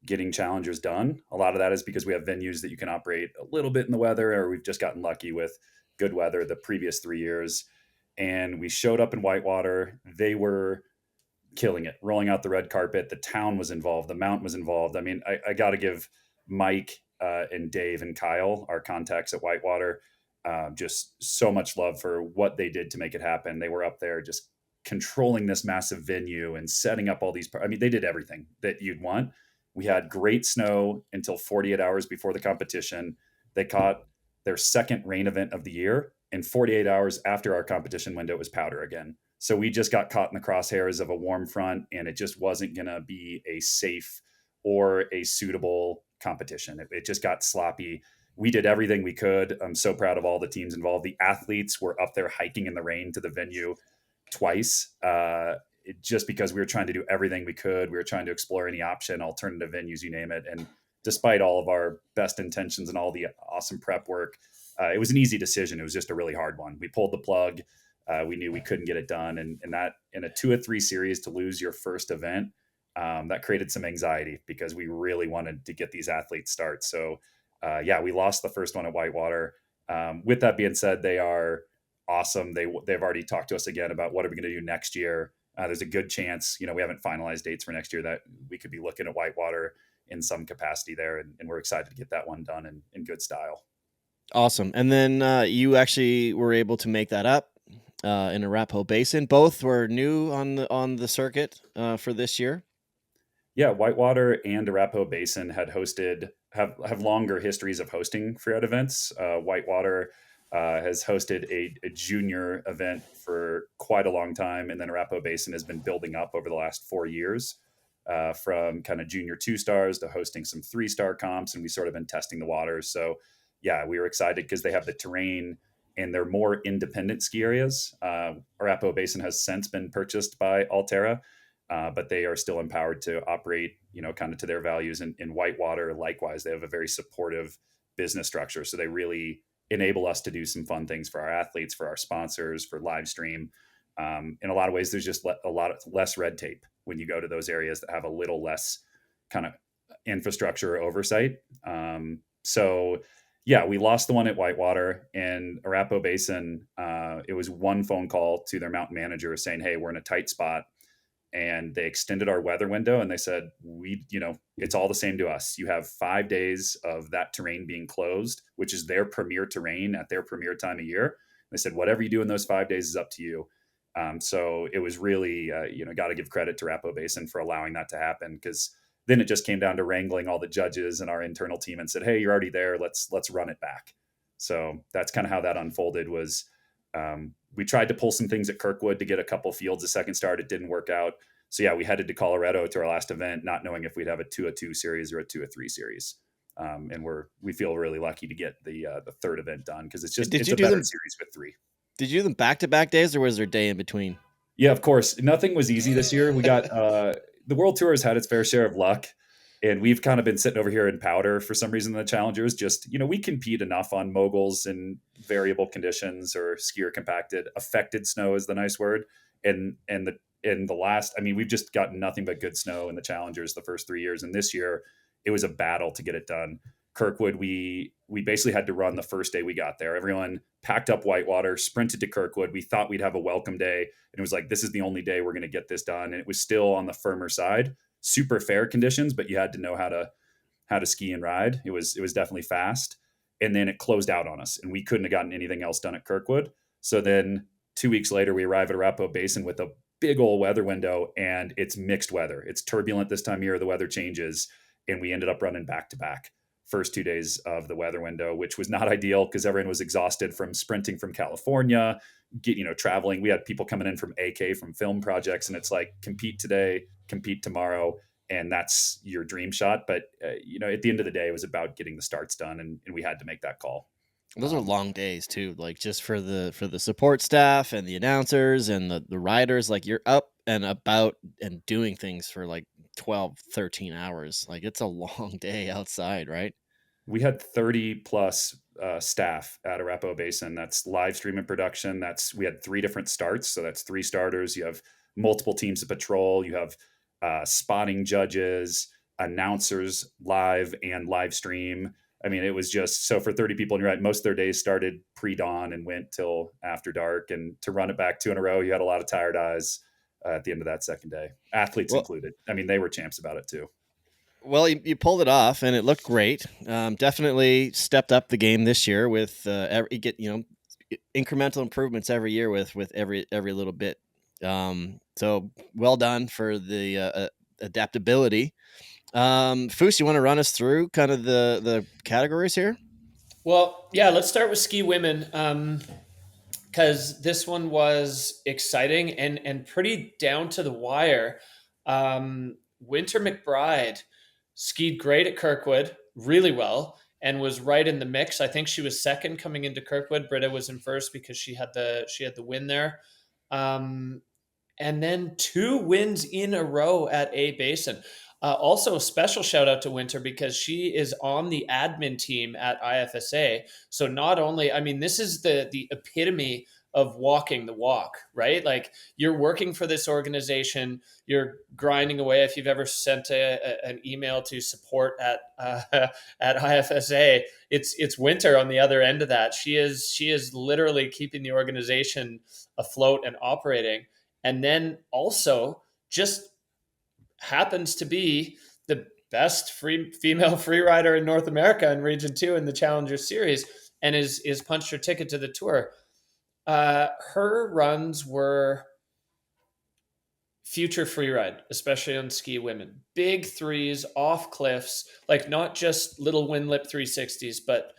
getting challengers done. A lot of that is because we have venues that you can operate a little bit in the weather, or we've just gotten lucky with good weather the previous 3 years. And we showed up in Whitewater. They were killing it, rolling out the red carpet. The town was involved. The mount was involved. I mean, I got to give Mike and Dave and Kyle, our contacts at Whitewater, just so much love for what they did to make it happen. They were up there just controlling this massive venue and setting up all these. I mean, they did everything that you'd want. We had great snow until 48 hours before the competition. They caught their second rain event of the year, and 48 hours after our competition window, it was powder again. So we just got caught in the crosshairs of a warm front, and it just wasn't going to be a safe or a suitable competition. It just got sloppy. We did everything we could. I'm so proud of all the teams involved. The athletes were up there hiking in the rain to the venue twice, just because we were trying to do everything we could. We were trying to explore any option, alternative venues, you name it. And despite all of our best intentions and all the awesome prep work, it was an easy decision. It was just a really hard one. We pulled the plug. We knew we couldn't get it done. And that, in a 2 of 3 series, to lose your first event, that created some anxiety, because we really wanted to get these athletes start. So we lost the first one at Whitewater. With that being said, they are awesome. They've already talked to us again about what are we going to do next year. There's a good chance, we haven't finalized dates for next year, that we could be looking at Whitewater in some capacity there. And we're excited to get that one done in good style. Awesome. And then you actually were able to make that up in Arapahoe Basin. Both were new on the circuit for this year. Yeah, Whitewater and Arapahoe Basin have longer histories of hosting freeride events. Whitewater has hosted a junior event for quite a long time, and then Arapahoe Basin has been building up over the last 4 years, from kind of junior 2-stars to hosting some 3-star comps, and we sort of been testing the waters. So yeah, we were excited because they have the terrain and they're more independent ski areas. Arapahoe Basin has since been purchased by Alterra, but they are still empowered to operate, kind of to their values. And in Whitewater, likewise, they have a very supportive business structure. So they really enable us to do some fun things for our athletes, for our sponsors, for live stream. In a lot of ways, there's just a lot less red tape when you go to those areas that have a little less kind of infrastructure or oversight. So yeah, we lost the one at Whitewater. And Arapahoe Basin, it was one phone call to their mountain manager saying, hey, we're in a tight spot. And they extended our weather window, and they said, it's all the same to us. You have 5 days of that terrain being closed, which is their premier terrain at their premier time of year. They said, whatever you do in those 5 days is up to you. So it was really, got to give credit to Arapahoe Basin for allowing that to happen, because then it just came down to wrangling all the judges and our internal team and said, hey, you're already there. Let's run it back. So that's kind of how that unfolded. Was we tried to pull some things at Kirkwood to get a couple fields a second start. It didn't work out. So yeah, we headed to Colorado to our last event, not knowing if we'd have a 2-2 series or a 2-3 series. And we feel really lucky to get the third event done, because it's a better series with 3. Did you do them back-to-back days, or was there a day in between? Yeah, of course. Nothing was easy this year. We got the World Tour has had its fair share of luck, and we've kind of been sitting over here in powder for some reason. The Challengers, just, we compete enough on moguls and variable conditions, or skier compacted. Affected snow is the nice word. And the last, we've just gotten nothing but good snow in the Challengers the first 3 years, and this year it was a battle to get it done. Kirkwood, we basically had to run the first day we got there. Everyone packed up whitewater, sprinted to Kirkwood. We thought we'd have a welcome day, and it was like, this is the only day we're going to get this done. And it was still on the firmer side, super fair conditions, but you had to know how to ski and ride. It was definitely fast. And then it closed out on us, and we couldn't have gotten anything else done at Kirkwood. So then 2 weeks later, we arrive at Arapahoe Basin with a big old weather window, and it's mixed weather. It's turbulent this time of year. The weather changes, and we ended up running back to back first 2 days of the weather window, which was not ideal because everyone was exhausted from sprinting from California, traveling. We had people coming in from AK, from film projects, and it's like, compete today, compete tomorrow, and that's your dream shot. But at the end of the day, it was about getting the starts done, and we had to make that call. Those are long days too, like just for the support staff and the announcers and the riders. Like, you're up and about and doing things for like 12, 13 hours. Like, it's a long day outside, right? We had 30 plus staff at Arapahoe Basin. That's live stream and production. We had 3 different starts. So that's 3 starters. You have multiple teams of patrol. You have spotting judges, announcers, live and live stream. It was just, so for 30 people, and you're right, most of their days started pre-dawn and went till after dark. And to run it back 2 in a row, you had a lot of tired eyes at the end of that second day, athletes included. They were champs about it too. Well, you pulled it off, and it looked great. Definitely stepped up the game this year with incremental improvements every year with every little bit. So well done for the adaptability. Foose, you want to run us through kind of the categories here? Well, yeah, let's start with ski women, because this one was exciting and pretty down to the wire. Winter McBride skied great at Kirkwood, really well, and was right in the mix. I think she was second coming into Kirkwood. Britta was in first because she had the win there. And then 2 wins in a row at A Basin. Also, a special shout out to Winter, because she is on the admin team at IFSA. So not only, this is the epitome of walking the walk, right? Like, you're working for this organization, you're grinding away. If you've ever sent an email to support at IFSA, it's Winter on the other end of that. She is literally keeping the organization afloat and operating. And then also just happens to be the best female free rider in North America in Region 2 in the Challenger Series, and is punched her ticket to the tour. Her runs were future free ride, especially on ski women. Big threes off cliffs, like not just little wind lip 360s, but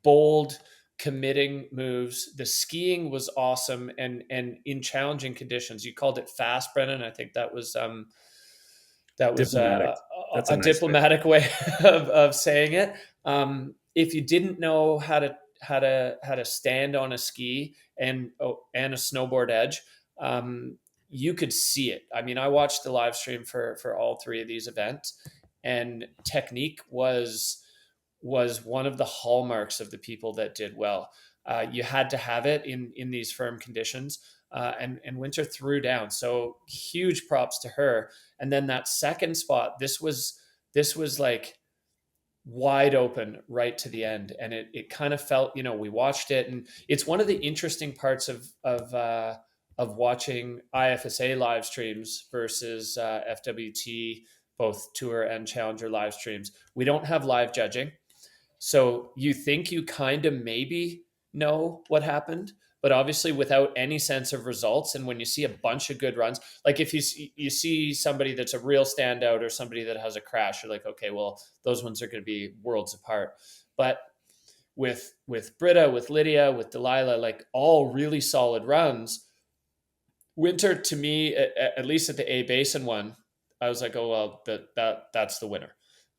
bold, committing moves. The skiing was awesome, and in challenging conditions. You called it fast, Brennan. I think that was diplomatic. A nice diplomatic way of saying it. If you didn't know how to stand on a ski and a snowboard edge, you could see it. I watched the live stream for all 3 of these events, and technique was one of the hallmarks of the people that did well. You had to have it in these firm conditions, and Winter threw down. So huge props to her. And then that second spot, this was like wide open right to the end. And it kind of felt, we watched it, and it's one of the interesting parts of watching IFSA live streams versus FWT, both tour and challenger live streams. We don't have live judging. So you think you kind of maybe know what happened, but obviously without any sense of results. And when you see a bunch of good runs, like if you see somebody that's a real standout or somebody that has a crash, you're like, okay, well, those ones are going to be worlds apart. But with Britta, with Lydia, with Delilah, like all really solid runs, Winter, to me, at least at the A Basin one, I was like, oh, well, that's the winner.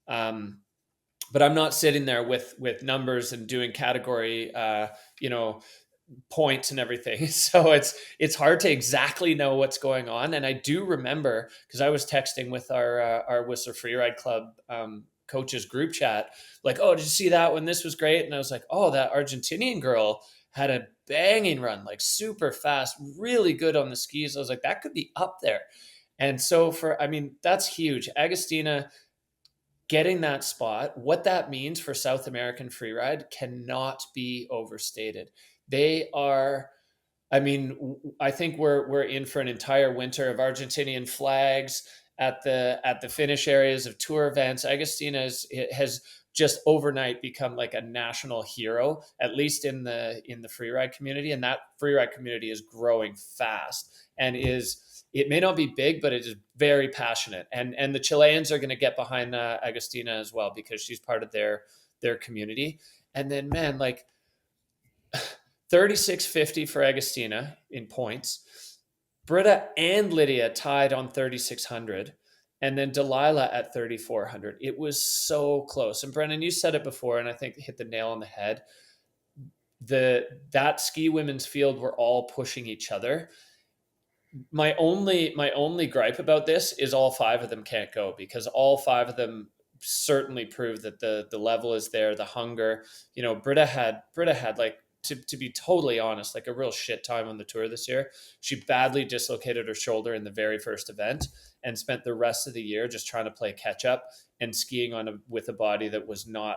But I'm not sitting there with numbers and doing category, points and everything. So it's hard to exactly know what's going on. And I do remember, because I was texting with our Whistler Freeride Club coaches group chat, like, oh, did you see that one? This was great. And I was like, oh, that Argentinian girl had a banging run, like super fast, really good on the skis. I was like, that could be up there. And so that's huge. Agostina getting that spot, what that means for South American freeride cannot be overstated. They are, I think we're in for an entire winter of Argentinian flags at the finish areas of tour events. Agostina has just overnight become like a national hero, at least in the freeride community. And that freeride community is growing fast and it may not be big, but it is very passionate. And the Chileans are going to get behind Agostina as well, because she's part of their community. And then, man, like 3650 for Agostina in points. Britta and Lydia tied on 3600. And then Delilah at 3,400. It was so close. And Brennan, you said it before, and I think hit the nail on the head. That ski women's field were all pushing each other. My only gripe about this is all five of them can't go, because all five of them certainly prove that the level is there, the hunger. Britta had like, to be totally honest, like a real shit time on the tour this year. She badly dislocated her shoulder in the very first event and spent the rest of the year just trying to play catch up and skiing with a body that was not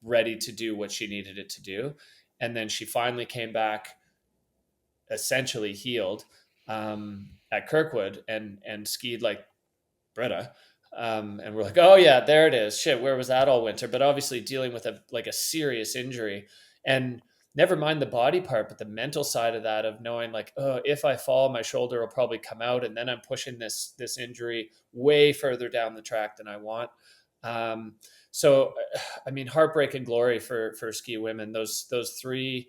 ready to do what she needed it to do. And then she finally came back essentially healed at Kirkwood and skied like Britta. And we're like, oh yeah, there it is. Shit, where was that all winter? But obviously dealing with a serious injury, and never mind the body part, but the mental side of that, of knowing like, oh, if I fall, my shoulder will probably come out, and then I'm pushing this injury way further down the track than I want. So, heartbreak and glory for ski women. Those three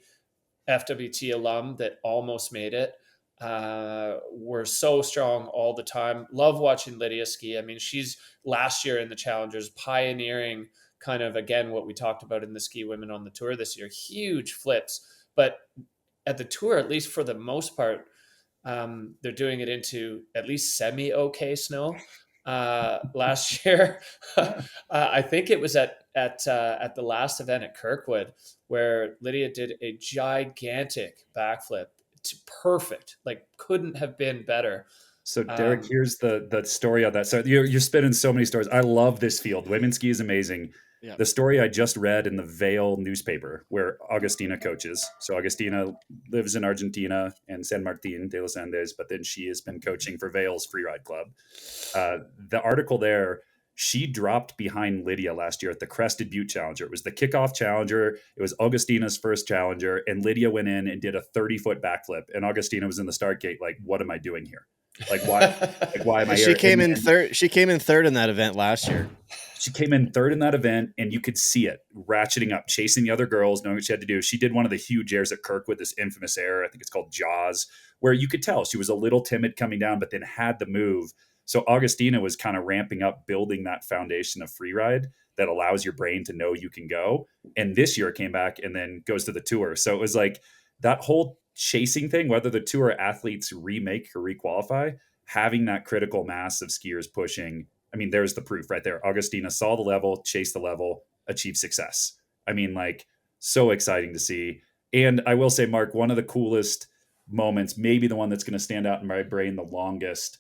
FWT alum that almost made it were so strong all the time. Love watching Lydia ski. She's last year in the Challengers pioneering kind of, again, what we talked about in the ski women on the tour this year, huge flips. But at the tour, at least for the most part, they're doing it into at least semi-okay snow. Last year, I think it was at the last event at Kirkwood, where Lydia did a gigantic backflip. It's perfect, like couldn't have been better. So Derek, here's the story of that. So you're spinning so many stories. I love this field. Women's ski is amazing. Yeah. The story I just read in the Vail newspaper, where Agostina coaches. So Agostina lives in Argentina and San Martin de los Andes, but then she has been coaching for Vail's Freeride Club. The article there, she dropped behind Lydia last year at the Crested Butte Challenger. It was the kickoff challenger. It was Agostina's first challenger, and Lydia went in and did a 30-foot backflip. And Agostina was in the start gate, like, what am I doing here? Like, why am I here? She came in third in that event last year. She came in third in that event, and you could see it ratcheting up, chasing the other girls, knowing what she had to do. She did one of the huge airs at Kirkwood, this infamous air, I think it's called Jaws, where you could tell she was a little timid coming down, but then had the move. So Agostina was kind of ramping up, building that foundation of freeride that allows your brain to know you can go. And this year came back and then goes to the tour. So it was like that whole chasing thing, whether the tour athletes remake or requalify, having that critical mass of skiers pushing. There's the proof right there. Agostina saw the level, chased the level, achieved success. So exciting to see. And I will say, Mark, one of the coolest moments, maybe the one that's going to stand out in my brain the longest,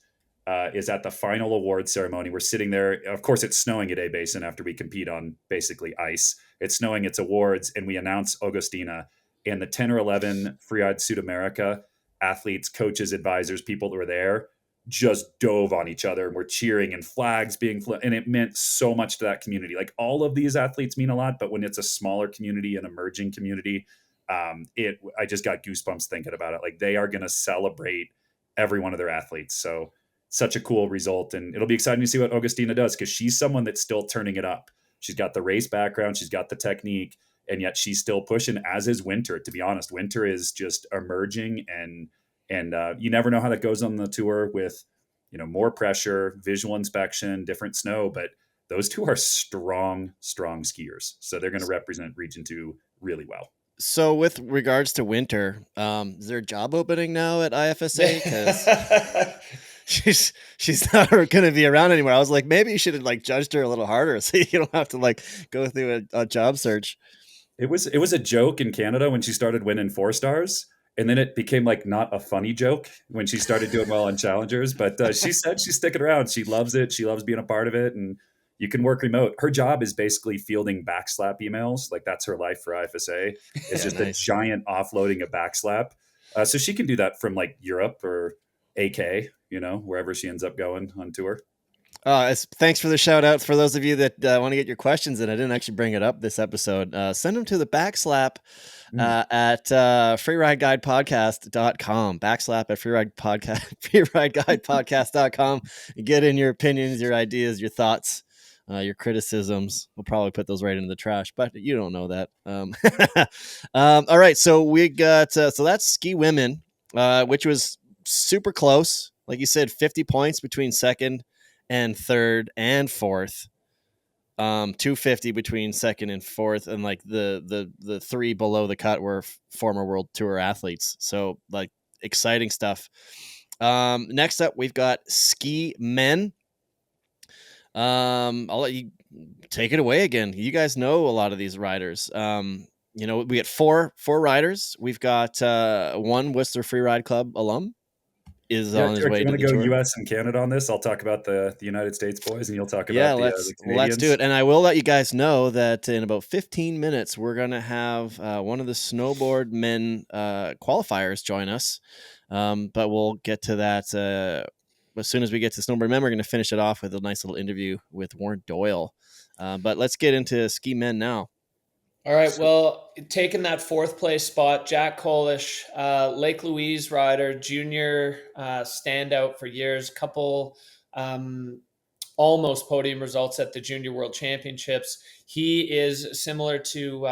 is at the final awards ceremony. We're sitting there. Of course, it's snowing at A Basin after we compete on basically ice. It's snowing, it's awards, and we announce Agostina. And the 10 or 11 Freeride Sudamerica athletes, coaches, advisors, people that were there just dove on each other and were cheering and flags being and it meant so much to that community. Like, all of these athletes mean a lot, but when it's a smaller community, an emerging community, I just got goosebumps thinking about it. Like, they are going to celebrate every one of their athletes. So such a cool result. And it'll be exciting to see what Augustina does, because she's someone that's still turning it up. She's got the race background, she's got the technique, and yet she's still pushing, as is Winter. To be honest, Winter is just emerging, and you never know how that goes on the tour with, more pressure, visual inspection, different snow, but those two are strong skiers. So they're going to represent Region 2 really well. So with regards to Winter, is there a job opening now at IFSA? Because she's not going to be around anymore. I was like, maybe you should have judged her a little harder so you don't have to go through a job search. It was a joke in Canada when she started winning 4-stars, and then it became not a funny joke when she started doing well on Challengers. But she said she's sticking around. She loves it. She loves being a part of it, and you can work remote. Her job is basically fielding backslap emails. That's her life for IFSA. It's just nice. A giant offloading of backslap. So she can do that from Europe or AK, wherever she ends up going on tour. Thanks for the shout out. For those of you that want to get your questions in, I didn't actually bring it up this episode. Send them to the backslap at freerideguidepodcast.com. Backslap at freerideguidepodcast.com. Get in your opinions, your ideas, your thoughts, your criticisms. We'll probably put those right into the trash, but you don't know that. All right. So we got, so that's ski women, which was super close. Like you said, 50 points between second and third and fourth, 250 between second and fourth, and the three below the cut were former World Tour athletes. So exciting stuff. Next up, we've got ski men. I'll let you take it away again. You guys know a lot of these riders. We get four riders. We've got one Whistler Freeride Club alum. Is on his way to the tour. You want to go US and Canada on this? I'll talk about the United States boys, and you'll talk about the Canadians. Let's do it. And I will let you guys know that in about 15 minutes, we're going to have one of the snowboard men qualifiers join us. But we'll get to that as soon as we get to snowboard men. We're going to finish it off with a nice little interview with Warren Doyle. But let's get into ski men now. All right. Well, taking that fourth place spot, Jack Kolish, Lake Louise rider, junior standout for years, couple almost podium results at the Junior World Championships. He is similar to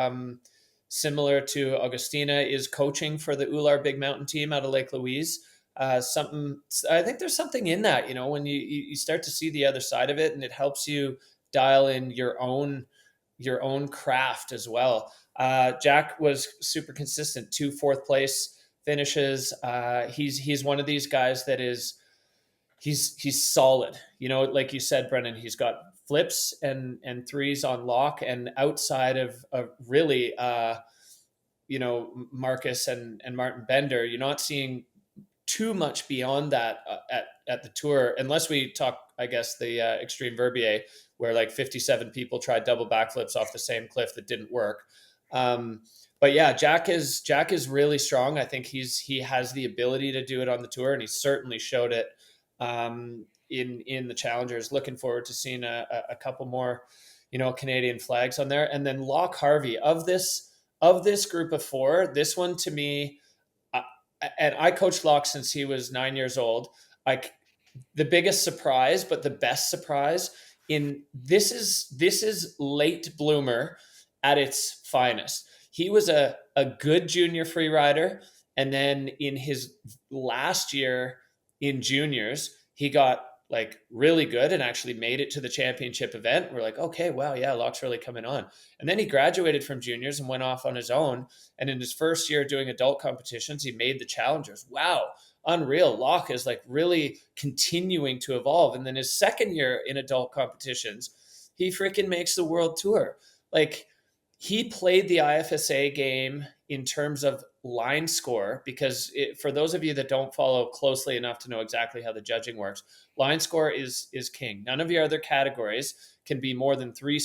Augustina, is coaching for the Ular Big Mountain team out of Lake Louise. I think there's something in that, when you start to see the other side of it, and it helps you dial in your own craft as well. Jack was super consistent, 2 fourth place finishes. He's one of these guys that he's solid. Like you said, Brennan, he's got flips and threes on lock, and outside of really, Marcus and Martin Bender, you're not seeing too much beyond that at the tour, unless we talk, I guess, the Extreme Verbier, where 57 people tried double backflips off the same cliff that didn't work. But yeah, Jack is really strong. I think he has the ability to do it on the tour, and he certainly showed it in the Challengers. Looking forward to seeing a couple more, Canadian flags on there. And then Locke Harvey, of this group of 4, this one to me, and I coached Locke since he was 9 years old. The biggest surprise, but the best surprise this is late bloomer at its finest. He was a good junior free rider, and then in his last year in juniors, he got really good and actually made it to the championship event. We're okay, wow, yeah, Locke's really coming on. And then he graduated from juniors and went off on his own. And in his first year doing adult competitions, he made the Challengers. Wow, unreal. Locke is really continuing to evolve. And then his second year in adult competitions, he freaking makes the world tour. He played the IFSA game in terms of line score, because for those of you that don't follow closely enough to know exactly how the judging works, line score is king. None of your other categories can be more than 3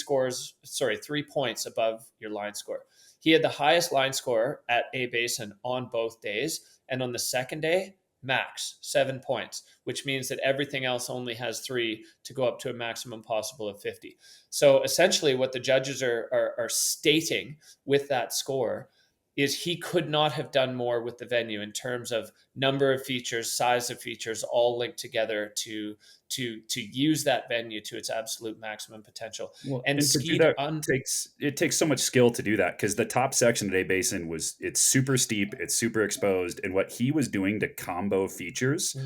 points above your line score. He had the highest line score at A Basin on both days. And on the second day, max 7 points, which means that everything else only has 3 to go up to a maximum possible of 50. So essentially what the judges are stating with that score is he could not have done more with the venue in terms of number of features, size of features, all linked together to use that venue to its absolute maximum potential. Well, And to do skied that takes so much skill to do that, because the top section of A Basin it's super steep, it's super exposed, and what he was doing to combo features,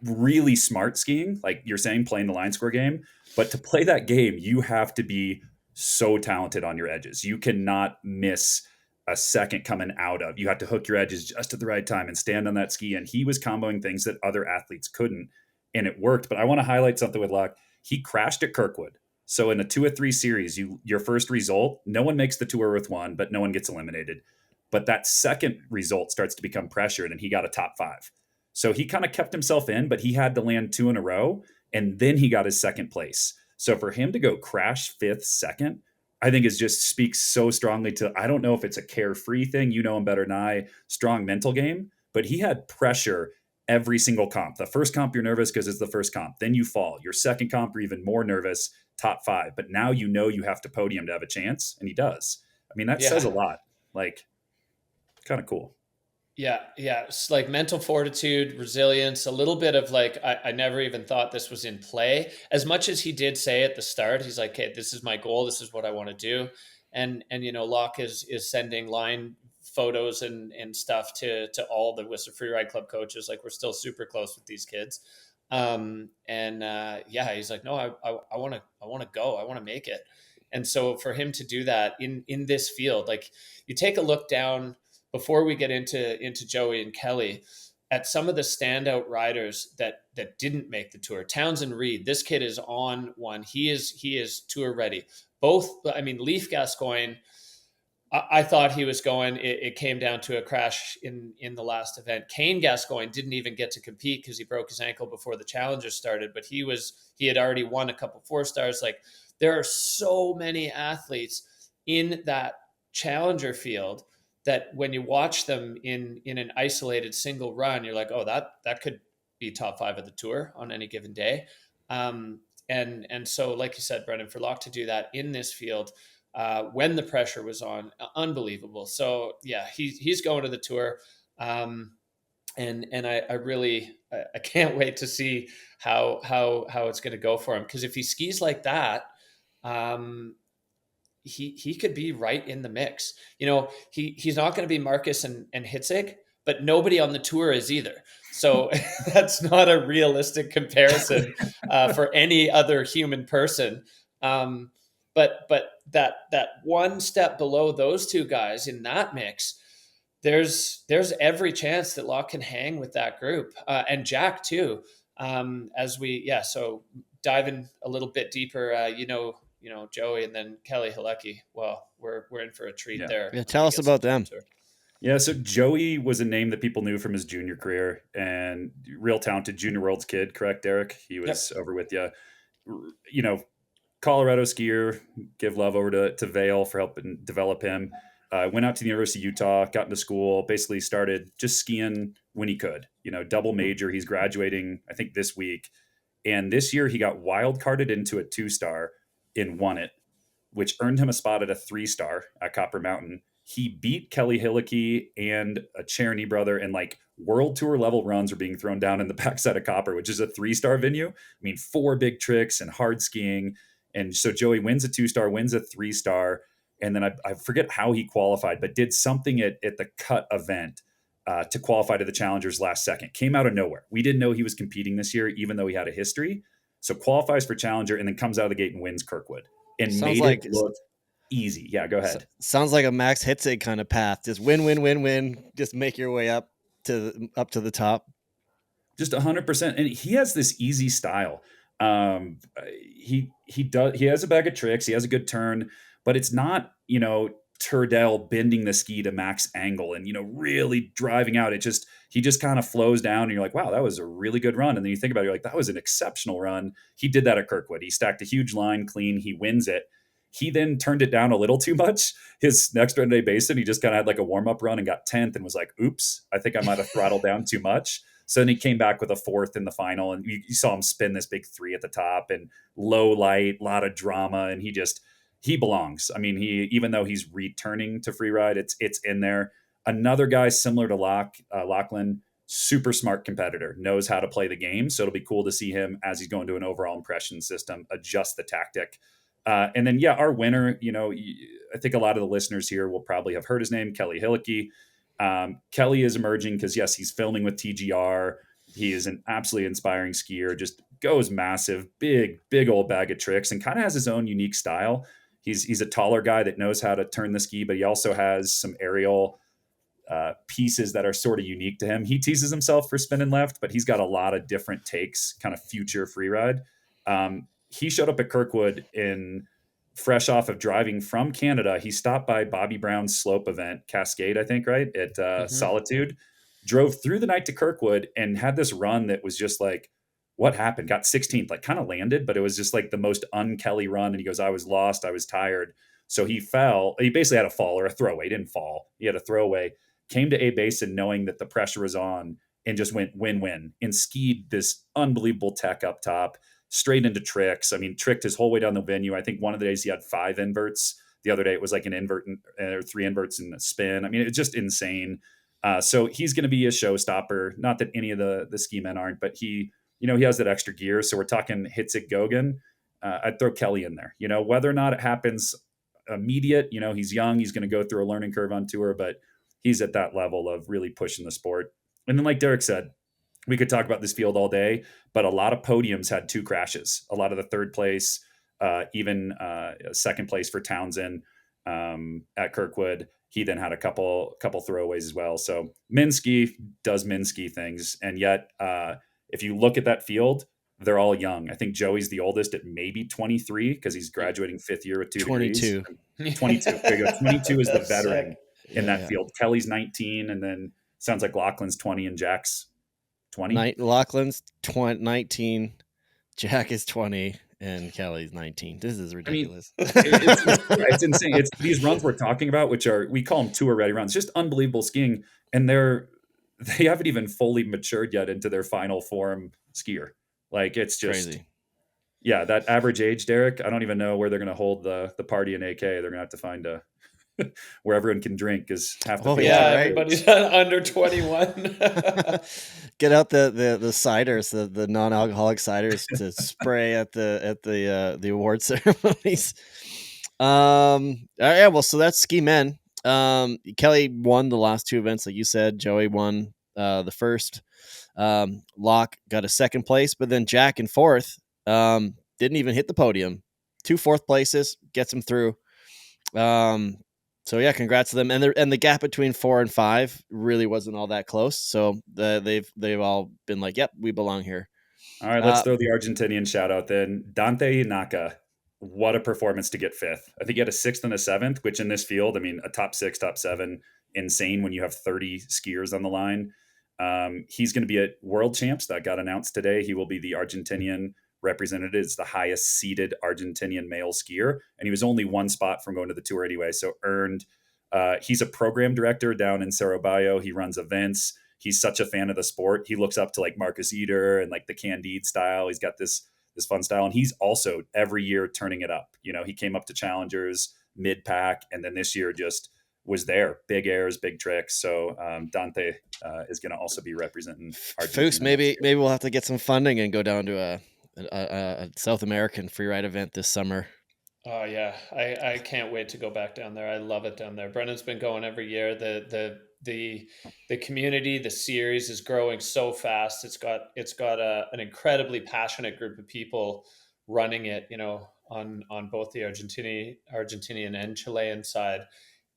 really smart skiing, like you're saying, playing the line score game. But to play that game, you have to be so talented on your edges. You cannot miss a second coming out of. You have to hook your edges just at the right time and stand on that ski. And he was comboing things that other athletes couldn't, and it worked. But I want to highlight something with Locke. He crashed at Kirkwood. So in a 2 of 3 series, your first result, no one makes the tour with one, but no one gets eliminated. But that second result starts to become pressured, and he got a top 5. So he kind of kept himself in, but he had to land 2 in a row, and then he got his second place. So for him to go crash 5th, 2nd, I think it just speaks so strongly to, I don't know if it's a carefree thing, you know him better than I, strong mental game, but he had pressure every single comp. The first comp, you're nervous because it's the first comp. Then you fall. Your second comp, you're even more nervous, top 5. But now you know you have to podium to have a chance, and he does. I mean, that says a lot. Like, kind of cool. Yeah. It's like mental fortitude, resilience, a little bit of like, I never even thought this was in play. As much as he did say at the start, he's like, hey, this is my goal. This is what I want to do. And Locke is sending line photos and stuff to all the Whistler Freeride Club coaches. Like, we're still super close with these kids. He's like, no, I want to go. I want to make it. And so for him to do that in this field, like, you take a look down before we get into Joey and Kelly, at some of the standout riders that didn't make the tour. Townsend Reed, this kid is on one. He is tour ready. Both, I mean, Leif Gascoigne, I thought he was going. It came down to a crash in the last event. Kane Gascoigne didn't even get to compete because he broke his ankle before the Challenger started, but he had already won a couple 4-stars. Like, there are so many athletes in that Challenger field that when you watch them in an isolated single run, you're like, oh, that could be top 5 of the tour on any given day. And so, like you said, Brennan, for Locke to do that in this field, when the pressure was on, unbelievable. So yeah, he's going to the tour. And I really, I can't wait to see how it's going to go for him. Cause if he skis like that, he could be right in the mix. He's not going to be Marcus and Hitzig, but nobody on the tour is either. So that's not a realistic comparison for any other human person. But that one step below those two guys in that mix, there's every chance that Locke can hang with that group, and Jack too. So diving a little bit deeper, Joey and then Kelly Halecki. Well, we're in for a treat there. Yeah, tell us about them. Yeah, so Joey was a name that people knew from his junior career, and real talented Junior Worlds kid, correct, Derek? He was over with you. Colorado skier, give love over to Vail for helping develop him. Went out to the University of Utah, got into school, basically started just skiing when he could. Double major. He's graduating, I think, this week. And this year he got wild carded into a 2-star and won it, which earned him a spot at a 3-star at Copper Mountain. He beat Kelly Halecki and a Cherny brother, and like world tour level runs are being thrown down in the backside of Copper, which is a 3-star venue. I mean, 4 big tricks and hard skiing. And so Joey wins a 2-star, wins a 3-star. And then I forget how he qualified, but did something at the cut event to qualify to the Challengers last second. Came out of nowhere. We didn't know he was competing this year, even though he had a history. So qualifies for Challenger and then comes out of the gate and wins Kirkwood. And it look easy. Yeah, go ahead. Sounds like a Max Hitzig kind of path. Just win. Just make your way up to the top. Just 100%. And he has this easy style. He has a bag of tricks. He has a good turn, but it's not, Turdell bending the ski to max angle and, really driving out. He just kind of flows down and you're like, wow, that was a really good run. And then you think about it, you're like, that was an exceptional run. He did that at Kirkwood. He stacked a huge line clean. He wins it. He then turned it down a little too much. His next run at Basin, he just kind of had like a warm-up run and got 10th and was like, oops, I think I might have throttled down too much. So then he came back with a 4th in the final, and you saw him spin this big 3 at the top and low light, a lot of drama. And he belongs. I mean, even though he's returning to Freeride, it's in there. Another guy similar to Lachlan, super smart competitor, knows how to play the game. So it'll be cool to see him as he's going to an overall impression system, adjust the tactic. And then, our winner, I think a lot of the listeners here will probably have heard his name, Kelly Hillicky. Kelly is emerging because, yes, he's filming with TGR. He is an absolutely inspiring skier, just goes massive, big old bag of tricks, and kind of has his own unique style. He's a taller guy that knows how to turn the ski, but he also has some aerial pieces that are sort of unique to him. He teases himself for spinning left, but he's got a lot of different takes, kind of future Freeride. He showed up at Kirkwood fresh off of driving from Canada. He stopped by Bobby Brown's slope event, Cascade, I think, right? At Solitude. Drove through the night to Kirkwood and had this run that was just like, what happened? Got 16th, like kind of landed, but it was just like the most un-Kelly run. And he goes, I was lost. I was tired. So he fell. He basically had a fall or a throwaway. He didn't fall. He had a throwaway. Came to A Basin knowing that the pressure was on and just went win-win and skied this unbelievable tech up top, straight into tricks. I mean, tricked his whole way down the venue. I think one of the days he had 5 inverts. The other day it was like an invert or 3 inverts in a spin. I mean, it's just insane. So he's going to be a showstopper. Not that any of the ski men aren't, but he has that extra gear. So we're talking Hitzik Gogan. I'd throw Kelly in there. Whether or not it happens immediate, he's young. He's going to go through a learning curve on tour, but he's at that level of really pushing the sport. And then, like Derek said, we could talk about this field all day, but a lot of podiums had 2 crashes. A lot of the third place, even second place for Townsend at Kirkwood. He then had a couple throwaways as well. So Minsky does Minsky things. And yet, if you look at that field, they're all young. I think Joey's the oldest at maybe 23 because he's graduating 5th year with 2 22. degrees. 22. There you go. 22 is the veteran in that Yeah. field. Kelly's 19, and then sounds like Lachlan's 20 and Jack's 20. Lachlan's 19, Jack is 20, and Kelly's 19. This is ridiculous. It's insane. It's these runs we're talking about, which we call them tour ready runs, just unbelievable skiing, and they haven't even fully matured yet into their final form skier. Like, it's just crazy. Yeah, that average age, Derek, I don't even know where they're going to hold the party in AK. They're going to have to find where everyone can drink is half the field. Yeah, right. Everybody's under 21. Get out the ciders, the non-alcoholic ciders to spray at the award ceremonies. Yeah, well, so that's ski men. Kelly won the last 2 events, like you said. Joey won the first. Locke got a 2nd place, but then Jack in 4th didn't even hit the podium. 2 4th places gets him through. So yeah, congrats to them. And the gap between 4 and 5 really wasn't all that close. So they've all been like, yep, we belong here. All right, let's throw the Argentinian shout out then. Dante Inaka, what a performance to get 5th. I think he had a 6th and a 7th, which in this field, I mean, a top 6, top 7, insane when you have 30 skiers on the line. He's going to be at World Champs that got announced today. He will be the Argentinian represented. It's the highest seeded Argentinian male skier, and he was only 1 spot from going to the tour anyway, so earned. He's a program director down in Cerro Bayo. He runs events. He's such a fan of the sport. He looks up to like Marcus Eder and like the Candide style. He's got this fun style, and he's also every year turning it up. He came up to challengers mid-pack, and then this year just was there. Big airs, big tricks. So Dante is going to also be representing Argentina. Foose, maybe we'll have to get some funding and go down to a South American freeride event this summer. Oh yeah, I can't wait to go back down there. I love it down there. Brennan's been going every year. The community, the series is growing so fast. It's got an incredibly passionate group of people running it. On both the Argentinian and Chilean side,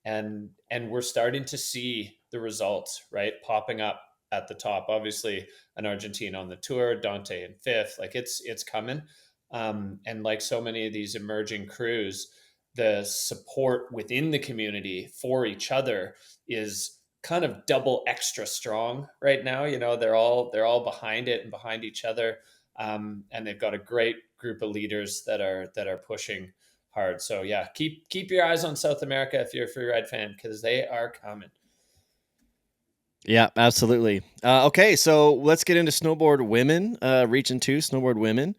and we're starting to see the results popping up at the top. Obviously, an Argentine on the tour, Dante in 5th. Like it's coming. And like so many of these emerging crews, the support within the community for each other is kind of double extra strong right now. They're all behind it and behind each other. And they've got a great group of leaders that are pushing hard. So yeah, keep your eyes on South America if you're a freeride fan, because they are coming. Yeah, absolutely. Okay, so let's get into snowboard women, Region 2 snowboard women.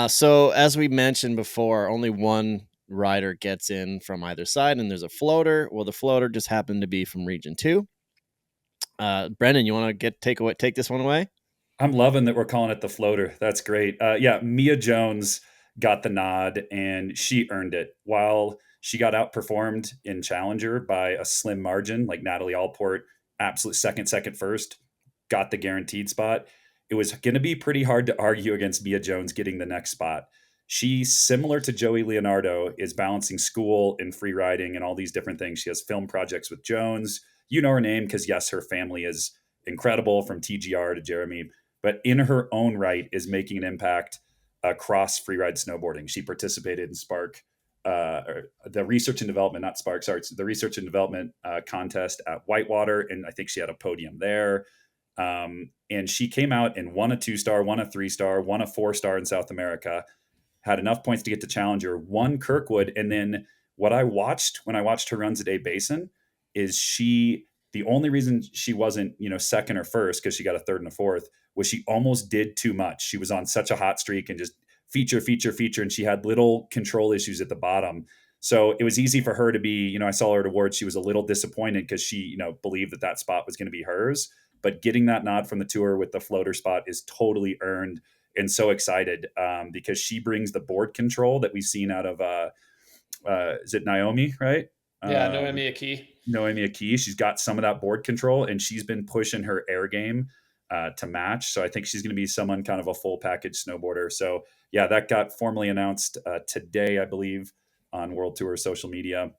So as we mentioned before, only one rider gets in from either side, and there's a floater. Well, the floater just happened to be from Region 2. Brennan, you want to take this one away? I'm loving that we're calling it the floater. That's great. Yeah, Mia Jones got the nod, and she earned it. While she got outperformed in Challenger by a slim margin, like Natalie Allport, absolute second, first, got the guaranteed spot. It was going to be pretty hard to argue against Mia Jones getting the next spot. She, similar to Joey Leonardo, is balancing school and free riding and all these different things. She has film projects with Jones. You know her name because, yes, her family is incredible, from TGR to Jeremy, but in her own right is making an impact across freeride snowboarding. She participated in Spark, the research and development, not Spark, sorry, the research and development contest at Whitewater, and I think she had a podium there. And she came out and won a 2-star, won a 3-star, won a 4-star in South America, had enough points to get to Challenger, won Kirkwood. And then what I watched when I watched her runs at A Basin is the only reason she wasn't, second or first, because she got a third and a fourth, was she almost did too much. She was on such a hot streak and just feature, and she had little control issues at the bottom. So it was easy for her to be, I saw her at awards. She was a little disappointed because she, believed that spot was going to be hers. But getting that nod from the tour with the floater spot is totally earned, and so excited because she brings the board control that we've seen out of, is it Naomi, right? Yeah, Noemi Aki. She's got some of that board control, and she's been pushing her air game to match. So I think she's going to be someone kind of a full package snowboarder. So yeah, that got formally announced today, I believe, on World Tour social media.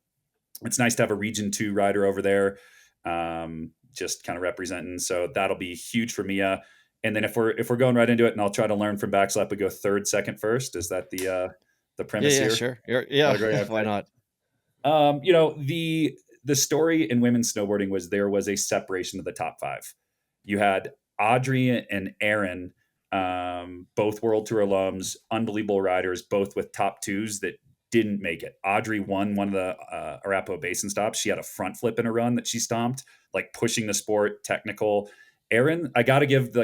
It's nice to have a Region 2 rider over there, just kind of representing. So that'll be huge for Mia. And then if we're going right into it, and I'll try to learn from backslap, we go third, second, first. Is that the premise yeah, here? Sure. Yeah, why not? The story in women's snowboarding was there was a separation of the top 5. You had Audrey and Aaron, both World Tour alums, unbelievable riders, both with top 2s that didn't make it. Audrey won one of the Arapahoe Basin stops. She had a front flip in a run that she stomped, like pushing the sport, technical. Aaron, I got to give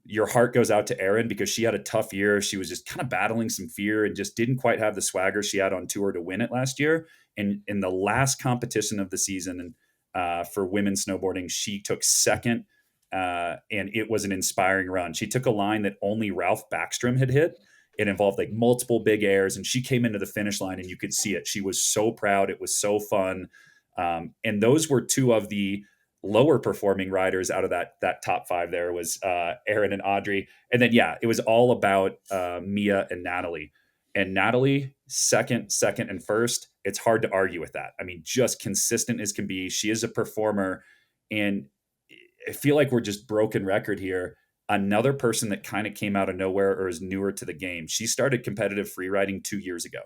your heart goes out to Erin because she had a tough year. She was just kind of battling some fear and just didn't quite have the swagger she had on tour to win it last year. And in the last competition of the season for women's snowboarding, she took second, and it was an inspiring run. She took a line that only Ralph Backstrom had hit. It involved like multiple big airs, and she came into the finish line and you could see it. She was so proud. It was so fun. And those were 2 of the lower performing riders out of that top 5. There was Aaron and Audrey. And then, yeah, it was all about Mia and Natalie. And Natalie, second, and first. It's hard to argue with that. I mean, just consistent as can be. She is a performer. And I feel like we're just broken record here. Another person that kind of came out of nowhere or is newer to the game. She started competitive freeriding 2 years ago.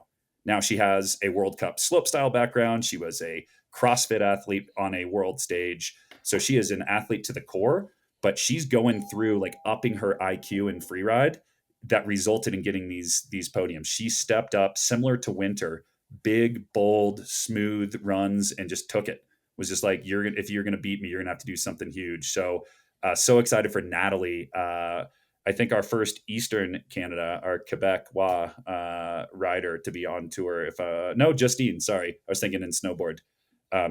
Now she has a World Cup slopestyle background. She was a CrossFit athlete on a world stage. So she is an athlete to the core, but she's going through like upping her IQ in freeride that resulted in getting these podiums. She stepped up similar to Winter, big, bold, smooth runs and just took it. Was just like, if you're going to beat me, you're going to have to do something huge. So excited for Natalie. I think our first Eastern Canada, our Quebecois rider to be on tour. Justine, sorry. I was thinking in snowboard.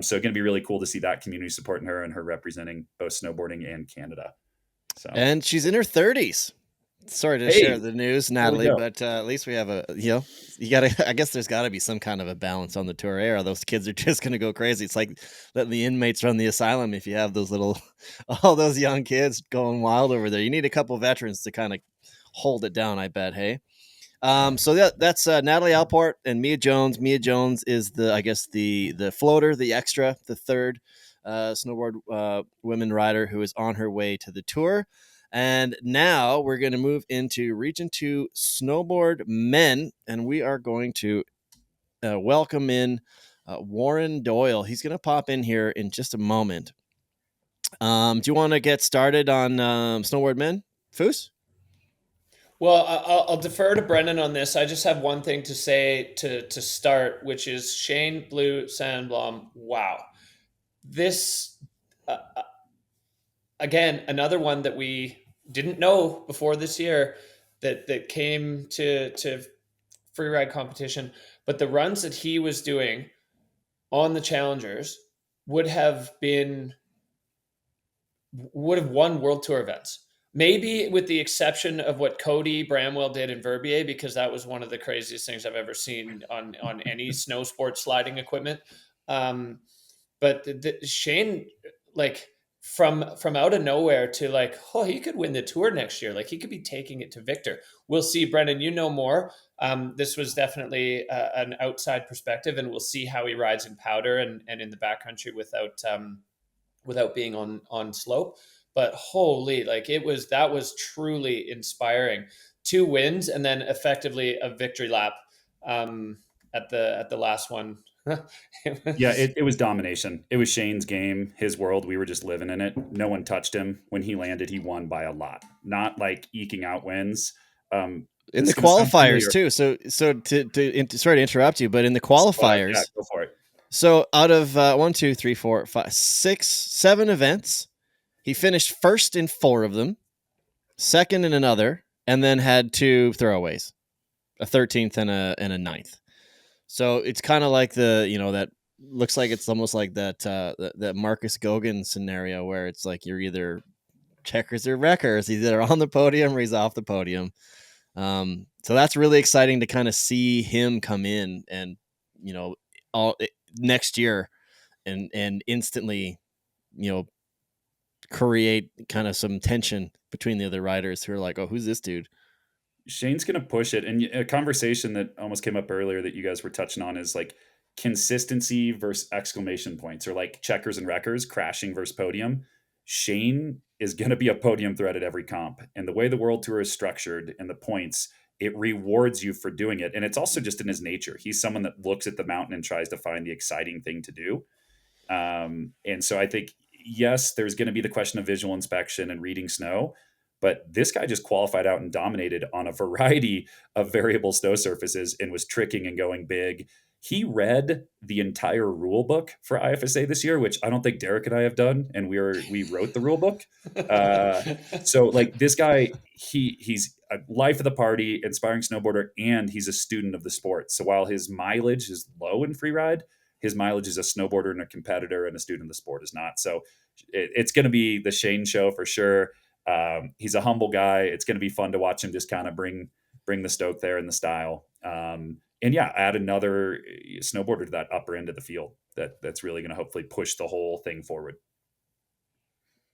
So going to be really cool to see that community supporting her and her representing both snowboarding and Canada. So, and she's in her 30s. Sorry to share the news, Natalie, but at least we have you gotta, I guess there's gotta be some kind of a balance on the tour air. Those kids are just going to go crazy. It's like letting the inmates run the asylum. If you have all those young kids going wild over there, you need a couple veterans to kind of hold it down, I bet. Hey. So that's Natalie Allport and Mia Jones. Mia Jones is the floater, the extra, the third snowboard women rider who is on her way to the tour. And now we're going to move into Region 2 snowboard men, and we are going to welcome in Warren Doyle. He's going to pop in here in just a moment. Do you want to get started on snowboard men, Foose? Well, I'll defer to Brennan on this. I just have one thing to say to start, which is Shane Blue Sandblom. Wow. This, again, another one that we didn't know before this year that came to freeride competition. but the runs that he was doing on the Challengers would have won World Tour events. Maybe with the exception of what Cody Bramwell did in Verbier, because that was one of the craziest things I've ever seen on any snow sport sliding equipment. But Shane, like from out of nowhere to like, oh, he could win the Tour next year. Like he could be taking it to Victor. We'll see. Brennan, you know more. This was definitely an outside perspective, and we'll see how he rides in powder and in the backcountry without being on slope. But holy, like that was truly inspiring. 2 wins and then effectively a victory lap at the last one. It was domination. It was Shane's game, his world. We were just living in it. No one touched him. When he landed, he won by a lot. Not like eking out wins. In the qualifiers too. So to sorry to interrupt you, but in the qualifiers, go for it. So out of 1, 2, 3, 4, 5, 6, 7 events, he finished first in 4 of them, second in another, and then had 2 throwaways, a 13th and a 9th. So it's kind of like that looks like it's almost like that Marcus Goguen scenario where it's like you're either checkers or wreckers, he's either on the podium or he's off the podium. So that's really exciting to kind of see him come in and, next year and instantly, create kind of some tension between the other riders who are like, oh, who's this dude? Shane's going to push it. And a conversation that almost came up earlier that you guys were touching on is like consistency versus exclamation points, or like checkers and wreckers crashing versus podium. Shane is going to be a podium threat at every comp. And the way the World Tour is structured and the points, it rewards you for doing it. And it's also just in his nature. He's someone that looks at the mountain and tries to find the exciting thing to do. And so I think, yes, there's going to be the question of visual inspection and reading snow, but this guy just qualified out and dominated on a variety of variable snow surfaces and was tricking and going big. He read the entire rule book for IFSA this year, which I don't think Derek and I have done. And we wrote the rule book. So like this guy, he's a life of the party, inspiring snowboarder, and he's a student of the sport. So while his mileage is low in Freeride, his mileage as a snowboarder and a competitor and a student of the sport is not. So it's going to be the Shane show for sure. He's a humble guy. It's going to be fun to watch him just kind of bring the stoke there in the style. And yeah, add another snowboarder to that upper end of the field that's really going to hopefully push the whole thing forward.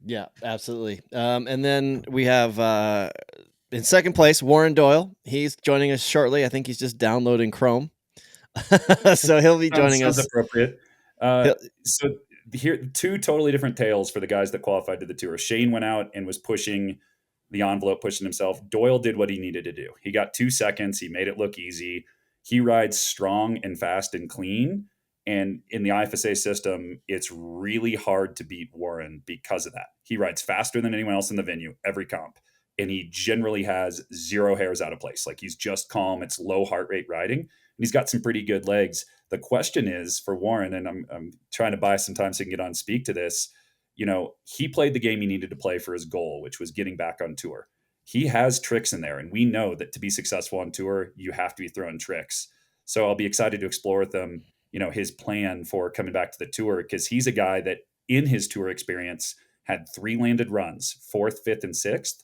Yeah, absolutely. And then we have in second place, Warren Doyle. He's joining us shortly. I think he's just downloading Chrome. So he'll be joining us. Appropriate. So here, 2 totally different tales for the guys that qualified to the Tour. Shane went out and was pushing the envelope, pushing himself. Doyle did what he needed to do. He got 2 seconds. He made it look easy. He rides strong and fast and clean. And in the IFSA system, it's really hard to beat Warren because of that. He rides faster than anyone else in the venue every comp. And he generally has 0 hairs out of place. Like he's just calm. It's low heart rate riding. And he's got some pretty good legs. The question is for Warren, and I'm trying to buy some time so he can get on and speak to this. He played the game he needed to play for his goal, which was getting back on tour. He has tricks in there, and we know that to be successful on tour, you have to be throwing tricks. So I'll be excited to explore with him, his plan for coming back to the tour, because he's a guy that in his tour experience had 3 landed runs, 4th, 5th, and 6th,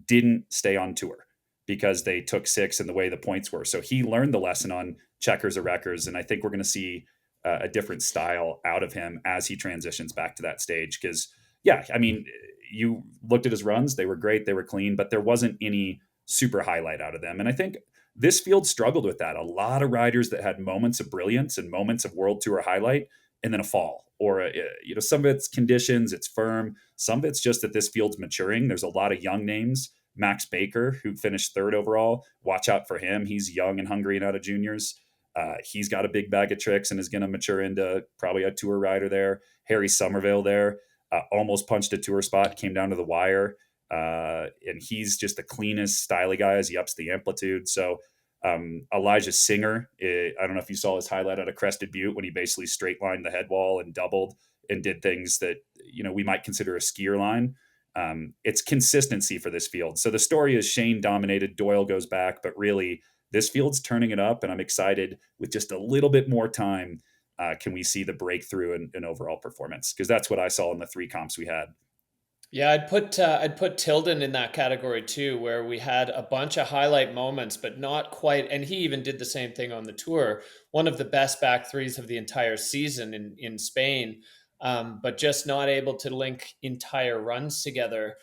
didn't stay on tour because they took 6 and the way the points were. So he learned the lesson on checkers or wreckers. And I think we're going to see a different style out of him as he transitions back to that stage. Because, yeah, I mean, you looked at his runs. They were great. They were clean, but there wasn't any super highlight out of them. And I think this field struggled with that. A lot of riders that had moments of brilliance and moments of World Tour highlight and then a fall. Or, some of it's conditions, it's firm. Some of it's just that this field's maturing. There's a lot of young names. Max Baker, who finished 3rd overall, watch out for him. He's young and hungry and out of juniors. He's got a big bag of tricks and is going to mature into probably a tour rider there. Harry Somerville there, almost punched a tour spot, came down to the wire. And he's just the cleanest, styly guy as he ups the amplitude. So Elijah Singer, I don't know if you saw his highlight out of Crested Butte when he basically straight lined the head wall and doubled and did things that, we might consider a skier line. It's consistency for this field. So the story is Shane dominated, Doyle goes back, but really this field's turning it up, and I'm excited with just a little bit more time. Can we see the breakthrough in overall performance? Because that's what I saw in the 3 comps we had. Yeah, I'd put Tilden in that category too, where we had a bunch of highlight moments, but not quite. And he even did the same thing on the tour. One of the best back threes of the entire season in Spain, but just not able to link entire runs together,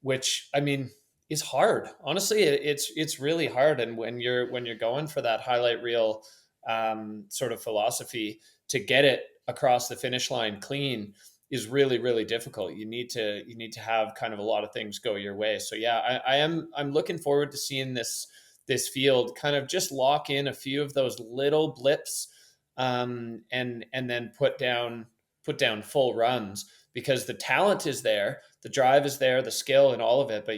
which I mean is hard. Honestly, it's really hard. And when you're going for that highlight reel sort of philosophy, to get it across the finish line clean is really, really difficult. You need to have kind of a lot of things go your way. So yeah, I'm looking forward to seeing this field kind of just lock in a few of those little blips, and then put down full runs, because the talent is there, the drive is there, the skill and all of it. But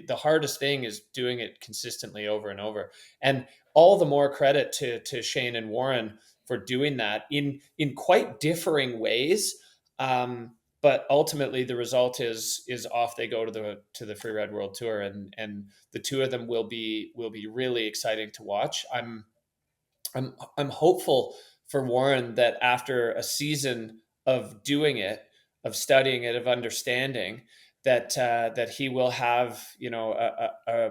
the hardest thing is doing it consistently over and over. And all the more credit to Shane and Warren for doing that in quite differing ways. But ultimately the result is off they go to the Freeride World Tour, and the two of them will be really exciting to watch. I'm hopeful for Warren that after a season of doing it, of studying it, of understanding, that he will have, a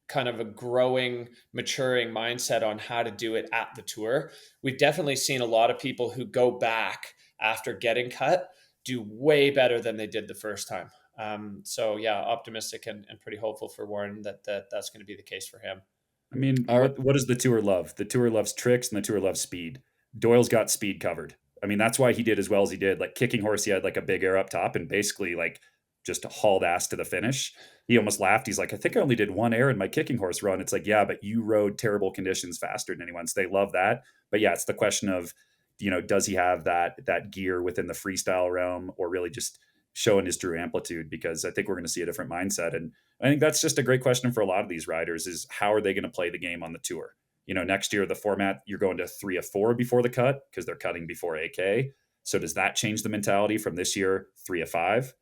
kind of a growing, maturing mindset on how to do it at the tour. We've definitely seen a lot of people who go back after getting cut do way better than they did the first time. So yeah, optimistic and pretty hopeful for Warren that's going to be the case for him. I mean, what does the tour love? The tour loves tricks and the tour loves speed. Doyle's got speed covered. I mean, that's why he did as well as he did. Like kicking horse, he had like a big air up top and basically like just hauled ass to the finish. He almost laughed. He's like, I think I only did 1 air in my kicking horse run. It's like, yeah, but you rode terrible conditions faster than anyone. So they love that. But yeah, it's the question of, does he have that gear within the freestyle realm, or really just showing his true amplitude? Because I think we're going to see a different mindset. And I think that's just a great question for a lot of these riders, is how are they going to play the game on the tour? Next year, the format, you're going to 3 of 4 before the cut because they're cutting before AK. So does that change the mentality from this year, 3 of 5?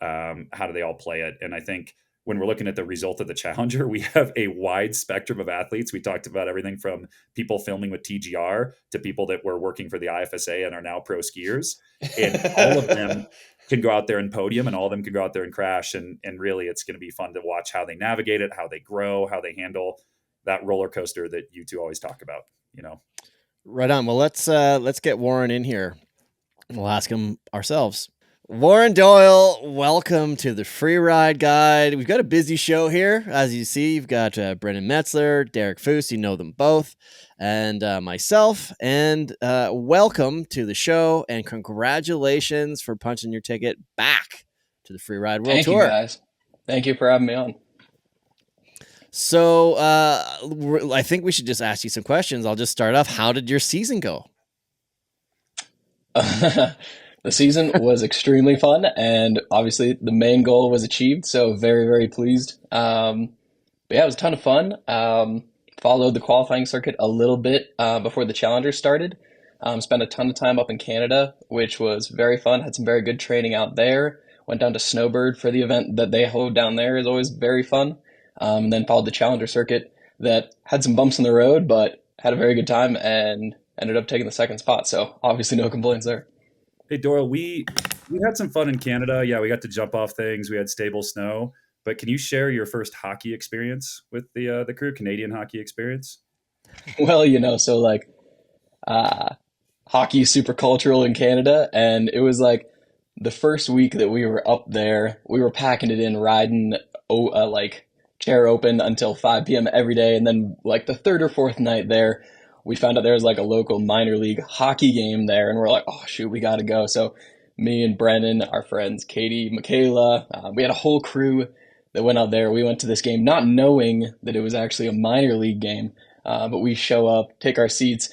How do they all play it? And I think when we're looking at the result of the Challenger, we have a wide spectrum of athletes. We talked about everything from people filming with TGR to people that were working for the IFSA and are now pro skiers. And all of them can go out there and podium, and all of them can go out there and crash. And really, it's going to be fun to watch how they navigate it, how they grow, how they handle that roller coaster that you two always talk about, Right on. Well, let's get Warren in here. We'll ask him ourselves. Warren Doyle, welcome to the Freeride Guide. We've got a busy show here. As you see, you've got Brennan Metzler, Derek Foose, you know them both, and myself. And welcome to the show, and congratulations for punching your ticket back to the Freeride World Tour. Thank you, guys. Thank you for having me on. So I think we should just ask you some questions. I'll just start off. How did your season go? The season was extremely fun, and obviously the main goal was achieved, so very, very pleased. But yeah, it was a ton of fun. Followed the qualifying circuit a little bit before the Challenger started. Spent a ton of time up in Canada, which was very fun. Had some very good training out there. Went down to Snowboard for the event that they hold down there. Is always very fun. And then followed the Challenger circuit that had some bumps in the road, but had a very good time and ended up taking the second spot. So obviously no complaints there. Hey, Doyle, we had some fun in Canada. Yeah, we got to jump off things. We had stable snow. But can you share your first hockey experience with the crew, Canadian hockey experience? Well, so like hockey is super cultural in Canada. And it was like the first week that we were up there, we were packing it in, riding like chair open until 5 p.m. every day. And then like the third or fourth night there, we found out there was like a local minor league hockey game there, and we're like, oh shoot, we got to go. So me and Brennan, our friends, Katie, Michaela, we had a whole crew that went out there. We went to this game not knowing that it was actually a minor league game, but we show up, take our seats.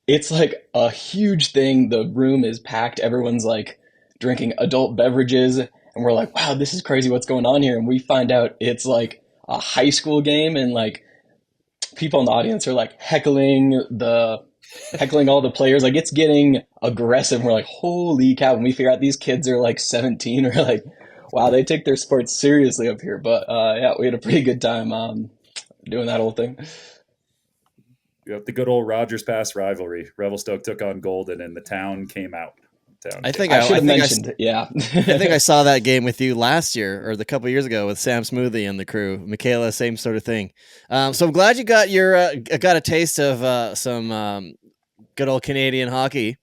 It's like a huge thing. The room is packed. Everyone's like drinking adult beverages, and we're like, wow, this is crazy. What's going on here? And we find out it's like a high school game, and like people in the audience are like heckling all the players. Like it's getting aggressive. We're like, holy cow. When we figure out these kids are like 17, we're like, wow, they take their sports seriously up here. But yeah, we had a pretty good time. doing that whole thing. The good old Rogers Pass rivalry. Revelstoke took on Golden, and the town came out. I should have mentioned. Yeah, I think I saw that game with you last year or the couple of years ago with Sam Smoothie and the crew. Michaela, same sort of thing. So I'm glad you got got a taste of some good old Canadian hockey.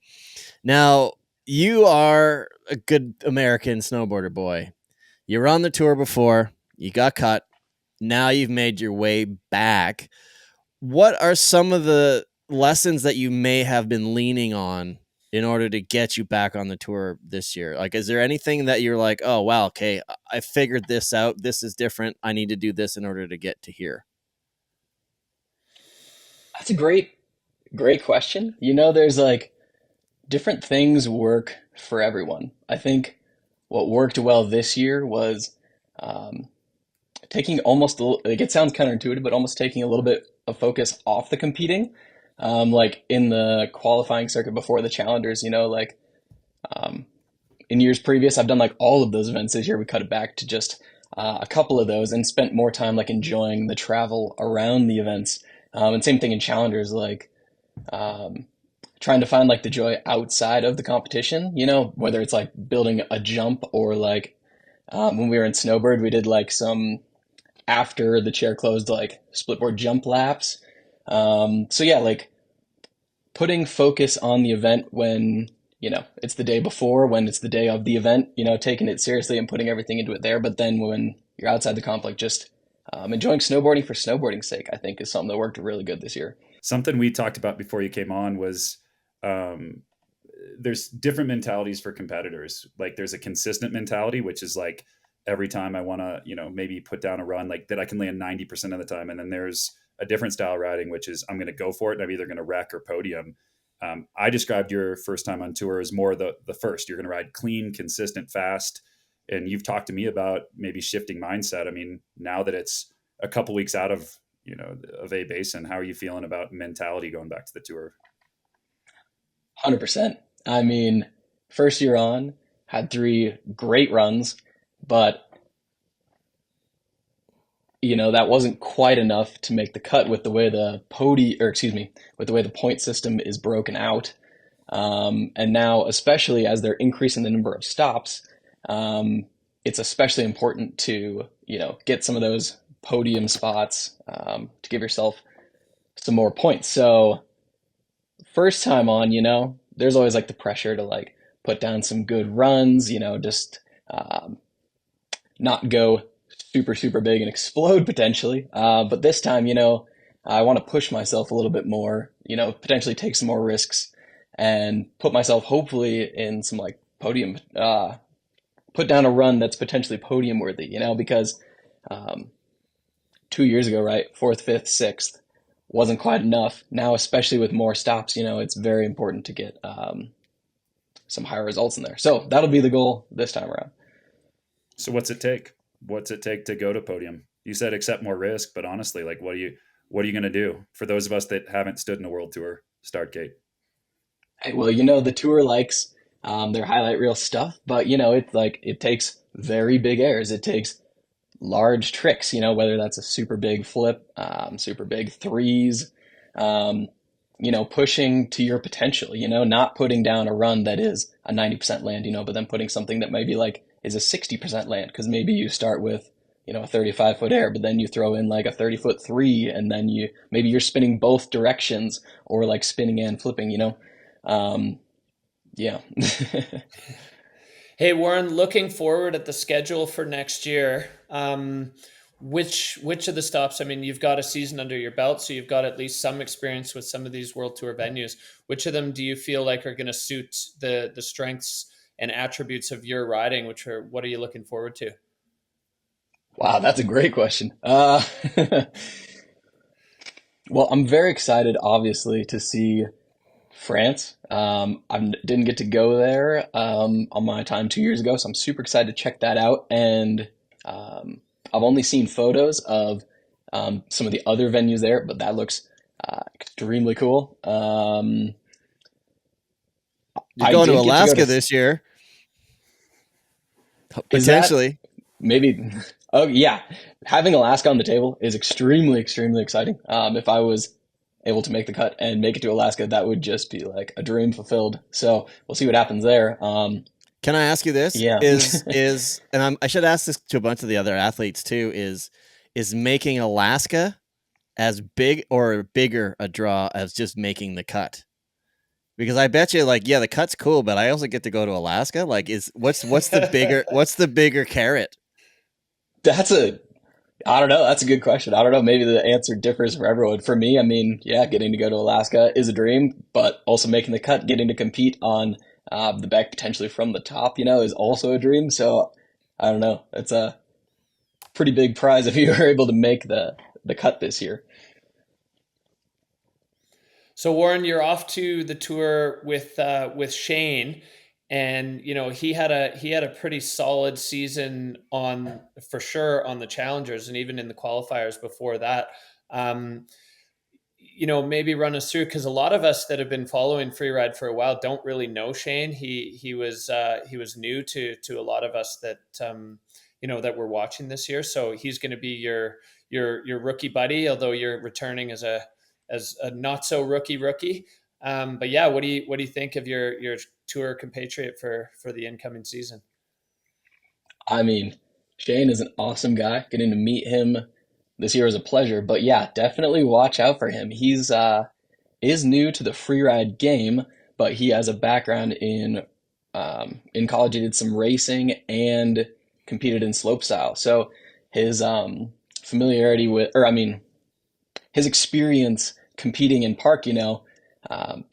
Now you are a good American snowboarder boy. You were on the tour before. You got cut. Now you've made your way back. What are some of the lessons that you may have been leaning on in order to get you back on the tour this year? Like, is there anything that you're like, oh, wow, okay, I figured this out. This is different. I need to do this in order to get to here. That's a great question. There's like different things work for everyone. I think what worked well this year was taking almost, like, it sounds counterintuitive, but almost taking a little bit of focus off the competing. Like in the qualifying circuit before the Challengers, in years previous, I've done like all of those events. This year we cut it back to just a couple of those and spent more time like enjoying the travel around the events. And same thing in Challengers, like trying to find like the joy outside of the competition, whether it's like building a jump or like when we were in Snowboard, we did like some after the chair closed, like split board jump laps. So yeah, like putting focus on the event when, it's the day before, when it's the day of the event, taking it seriously and putting everything into it there. But then when you're outside the comp, like just enjoying snowboarding for snowboarding's sake, I think is something that worked really good this year. Something we talked about before you came on was there's different mentalities for competitors. Like there's a consistent mentality, which is like every time I want to, maybe put down a run like that I can land 90% of the time. And then there's a different style riding, which is I'm going to go for it and I'm either going to wreck or podium. I described your first time on tour as more the first. You're going to ride clean, consistent, fast. And you've talked to me about maybe shifting mindset. I mean, now that it's a couple weeks out of, of A Basin, how are you feeling about mentality going back to the tour? 100%. I mean, first year on, had 3 great runs, but that wasn't quite enough to make the cut with the way with the way the point system is broken out. And now, especially as they're increasing the number of stops, it's especially important to, get some of those podium spots to give yourself some more points. So first time on, there's always like the pressure to like put down some good runs, just not go super, super big and explode potentially. But this time, I want to push myself a little bit more, potentially take some more risks and put myself hopefully in some like podium, put down a run that's potentially podium worthy, because 2 years ago, right, 4th, 5th, 6th wasn't quite enough. Now, especially with more stops, it's very important to get some higher results in there. So that'll be the goal this time around. So what's it take? What's it take to go to podium? You said accept more risk, but honestly, like what are you going to do for those of us that haven't stood in a world tour start gate? Hey, well, the tour likes their highlight reel stuff, but it's like it takes very big airs. It takes large tricks, whether that's a super big flip, super big threes, pushing to your potential, not putting down a run that is a 90% land, but then putting something that maybe like is a 60% land, because maybe you start with, a 35-foot air, but then you throw in like a 30-foot 3, and then maybe you're spinning both directions or like spinning and flipping, yeah. Hey, Warren, looking forward at the schedule for next year, which of the stops, I mean, you've got a season under your belt, so you've got at least some experience with some of these World Tour venues. Which of them do you feel like are going to suit the strengths and attributes of your riding? What are you looking forward to? Wow, that's a great question. Well, I'm very excited, obviously, to see France. I didn't get to go there on my time 2 years ago, so I'm super excited to check that out. And I've only seen photos of some of the other venues there, but that looks extremely cool. You're going to Alaska this year, potentially. Maybe Oh yeah, having Alaska on the table is extremely, extremely exciting. If I was able to make the cut and make it to Alaska, that would just be like a dream fulfilled. So we'll see what happens there. Can I ask you this? Yeah. I should ask this to a bunch of the other athletes too, is making Alaska as big or bigger a draw as just making the cut? Because I bet you, like, yeah, the cut's cool, but I also get to go to Alaska. Like, what's the bigger carrot? I don't know. That's a good question. I don't know. Maybe the answer differs for everyone. For me, I mean, yeah, getting to go to Alaska is a dream, but also making the cut, getting to compete on the back potentially from the top, is also a dream. So I don't know. It's a pretty big prize if you are able to make the cut this year. So Warren, you're off to the tour with Shane, and he had a pretty solid season for sure on the Challengers and even in the qualifiers before that. Maybe run us through, because a lot of us that have been following Freeride for a while don't really know Shane. He was new to a lot of us that that we're watching this year. So he's going to be your rookie buddy, although you're returning as a not so rookie. But yeah, what do you think of your tour compatriot for the incoming season? I mean, Shane is an awesome guy. Getting to meet him this year is a pleasure. But yeah, definitely watch out for him. He's is new to the freeride game, but he has a background in college. He did some racing and competed in slopestyle. So his familiarity with, his experience competing in park,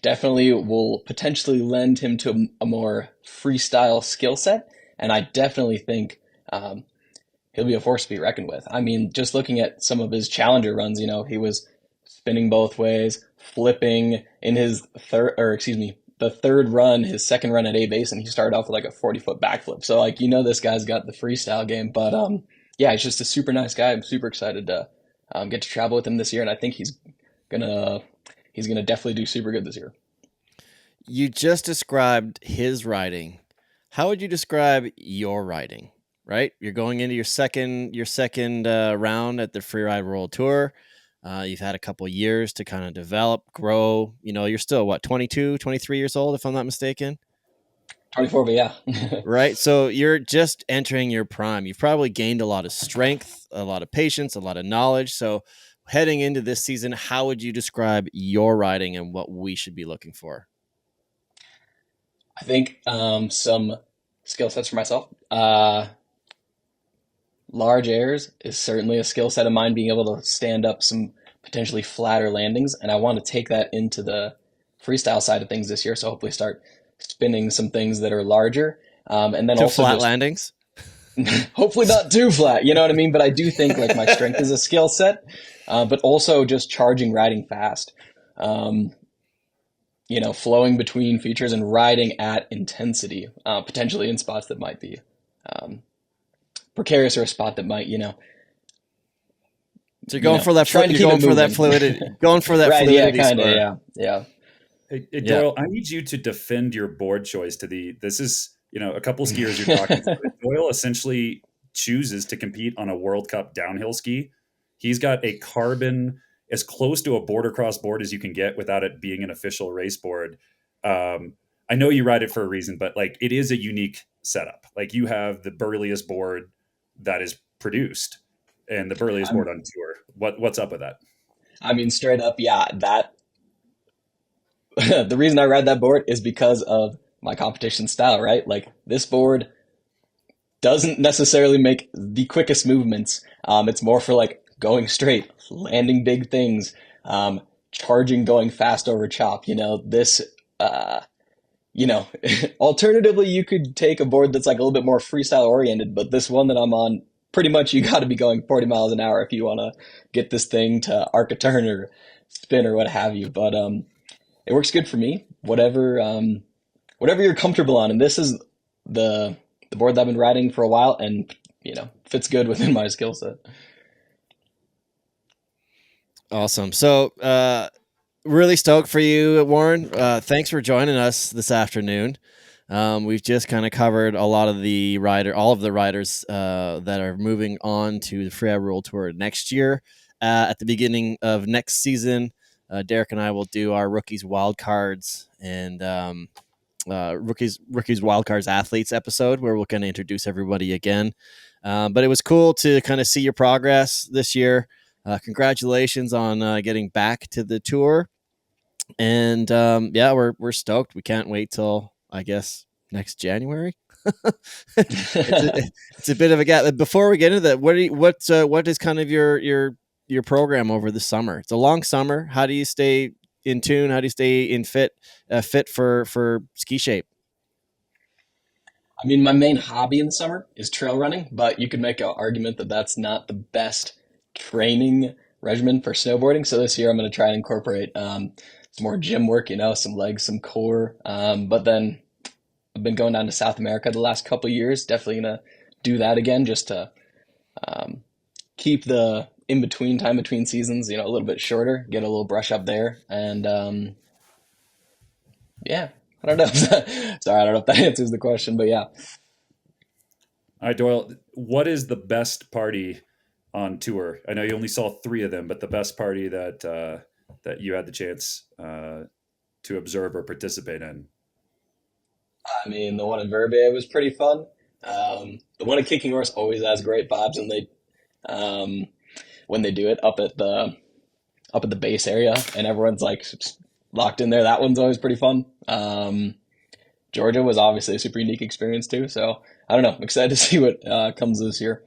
definitely will potentially lend him to a more freestyle skill set. And I definitely think he'll be a force to be reckoned with. I mean, just looking at some of his Challenger runs, he was spinning both ways, flipping in his the third run, his second run at A Basin, he started off with like a 40-foot backflip. So this guy's got the freestyle game. But yeah, he's just a super nice guy. I'm super excited to get to travel with him this year, and I think he's gonna definitely do super good this year. You just described his riding. How would you describe your riding? Right, you're going into your second round at the Freeride World Tour. You've had a couple of years to kind of develop, grow. You're still what, 22, 23 years old, if I'm not mistaken. 24, but yeah. Right. So you're just entering your prime. You've probably gained a lot of strength, a lot of patience, a lot of knowledge. So heading into this season, how would you describe your riding and what we should be looking for? I think some skill sets for myself. Large airs is certainly a skill set of mine, being able to stand up some potentially flatter landings. And I want to take that into the freestyle side of things this year. So hopefully start spinning some things that are larger. And then also flat landings. Hopefully not too flat, you know what I mean? But I do think like my strength is a skill set, but also just charging, riding fast, flowing between features and riding at intensity, potentially in spots that might be precarious, or a spot that might, So you're going for that. You're going for that fluidity. Going for that right, fluidity. Yeah, kind of. Yeah. Hey, Doyle, I need you to defend your board choice this is, a couple skiers you're talking to. Doyle essentially chooses to compete on a World Cup downhill ski. He's got a carbon as close to a border cross board as you can get without it being an official race board. I know you ride it for a reason, but like it is a unique setup. Like you have the burliest board that is produced and the burliest board on tour. What's up with that? I mean, straight up, yeah, that the reason I ride that board is because of my competition style, right? Like this board doesn't necessarily make the quickest movements. It's more for like going straight, landing big things, charging, going fast over chop. Alternatively, you could take a board that's like a little bit more freestyle oriented, but this one that I'm on, pretty much you got to be going 40 miles an hour if you want to get this thing to arc a turn or spin or what have you. But it works good for me. Whatever you're comfortable on, and this is the board that I've been riding for a while, and fits good within my skill set. Awesome. So really stoked for you, Warren. Thanks for joining us this afternoon. We've just kind of covered all of the riders that are moving on to the Freeride World Tour next year. At the beginning of next season, Derek and I will do our rookies wildcards and rookies wildcards athletes episode, where we're going to introduce everybody again. But it was cool to kind of see your progress this year. Congratulations on getting back to the tour. And we're stoked. We can't wait till, I guess, next January. it's a bit of a gap. Before we get into that, what is kind of your program over the summer? It's a long summer. How do you stay in tune? How do you stay in fit for ski shape? I mean, my main hobby in the summer is trail running, but you could make an argument that that's not the best training regimen for snowboarding. So this year I'm going to try and incorporate some more gym work, some legs, some core. But then I've been going down to South America the last couple of years. Definitely going to do that again, just to keep the in-between time between seasons, a little bit shorter, get a little brush up there. And I don't know. Sorry, I don't know if that answers the question, but yeah. All right, Doyle, what is the best party on tour? I know you only saw 3 of them, but the best party that you had the chance to observe or participate in? I mean, the one in Verbier was pretty fun. The one at Kicking Horse always has great vibes, and when they do it up at the base area, and everyone's like locked in there. That one's always pretty fun. Georgia was obviously a super unique experience too. So I don't know. I'm excited to see what comes this year.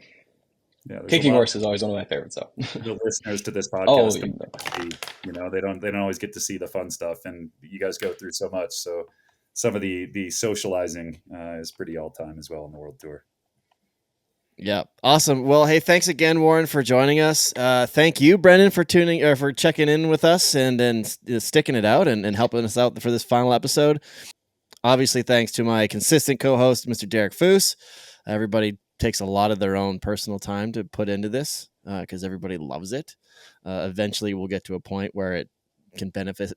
Yeah, Kicking Horse is always one of my favorites. So the listeners to this podcast, they don't always get to see the fun stuff, and you guys go through so much. So some of the socializing is pretty all time as well on the World Tour. Yeah. Awesome. Well, hey, thanks again, Warren, for joining us. Thank you, Brennan, for for checking in with us and sticking it out and helping us out for this final episode. Obviously, thanks to my consistent co-host, Mr. Derek Foose. Everybody takes a lot of their own personal time to put into this because everybody loves it. Eventually, we'll get to a point where it can benefit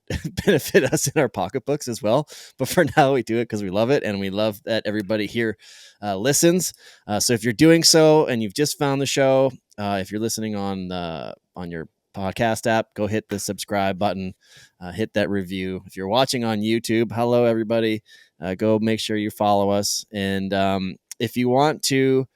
us in our pocketbooks as well. But for now, we do it because we love it, and we love that everybody here listens. So if you're doing so and you've just found the show, if you're listening on your podcast app, go hit the subscribe button, hit that review. If you're watching on YouTube, hello everybody. Go make sure you follow us, and if you want to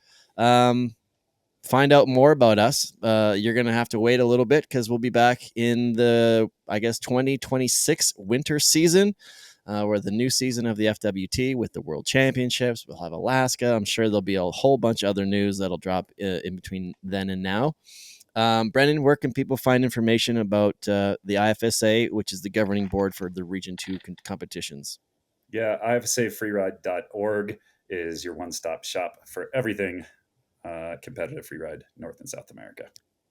find out more about us, you're going to have to wait a little bit because we'll be back in the, 2026 winter season, where the new season of the FWT with the World Championships. We'll have Alaska. I'm sure there'll be a whole bunch of other news that'll drop in between then and now. Brennan, where can people find information about the IFSA, which is the governing board for the Region 2 competitions? Yeah, IFSAFreeride.org is your one-stop shop for everything competitive freeride North and South America.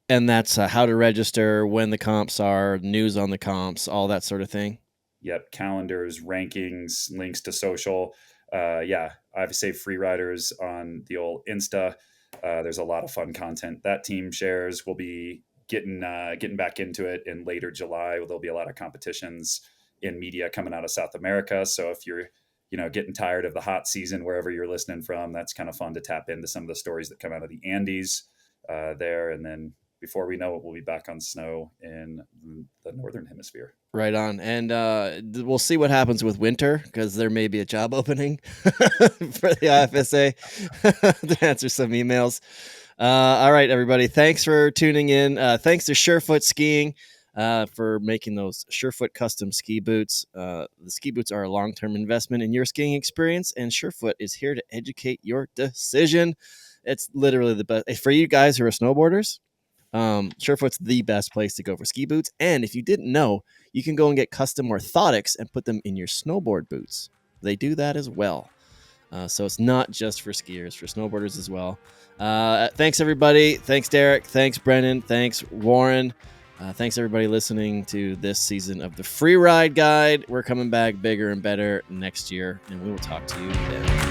And that's how to register, when the comps are, news on the comps, all that sort of thing. Yep, calendars, rankings, links to social. IFSA Freeriders on the old Insta. There's a lot of fun content that team shares. We'll be getting back into it in later July. There'll be a lot of competitions in media coming out of South America. So if you're getting tired of the hot season wherever you're listening from, that's kind of fun to tap into some of the stories that come out of the Andes there. And then before we know it, we'll be back on snow in the Northern Hemisphere. Right on. And we'll see what happens with winter, because there may be a job opening for the IFSA to answer some emails. All right, everybody. Thanks for tuning in. Thanks to Surefoot Skiing for making those Surefoot custom ski boots. The ski boots are a long-term investment in your skiing experience, and Surefoot is here to educate your decision. It's literally the best. For you guys who are snowboarders, Surefoot's the best place to go for ski boots. And if you didn't know, you can go and get custom orthotics and put them in your snowboard boots. They do that as well. So it's not just for skiers, for snowboarders as well. Thanks, everybody. Thanks, Derek. Thanks, Brennan. Thanks, Warren. Thanks, everybody, listening to this season of the Freeride Guide. We're coming back bigger and better next year, and we will talk to you then.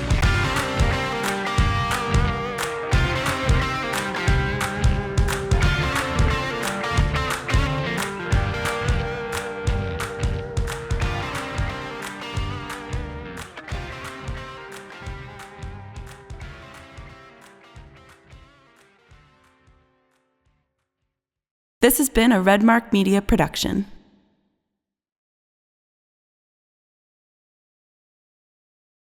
This has been a Redmark Media production.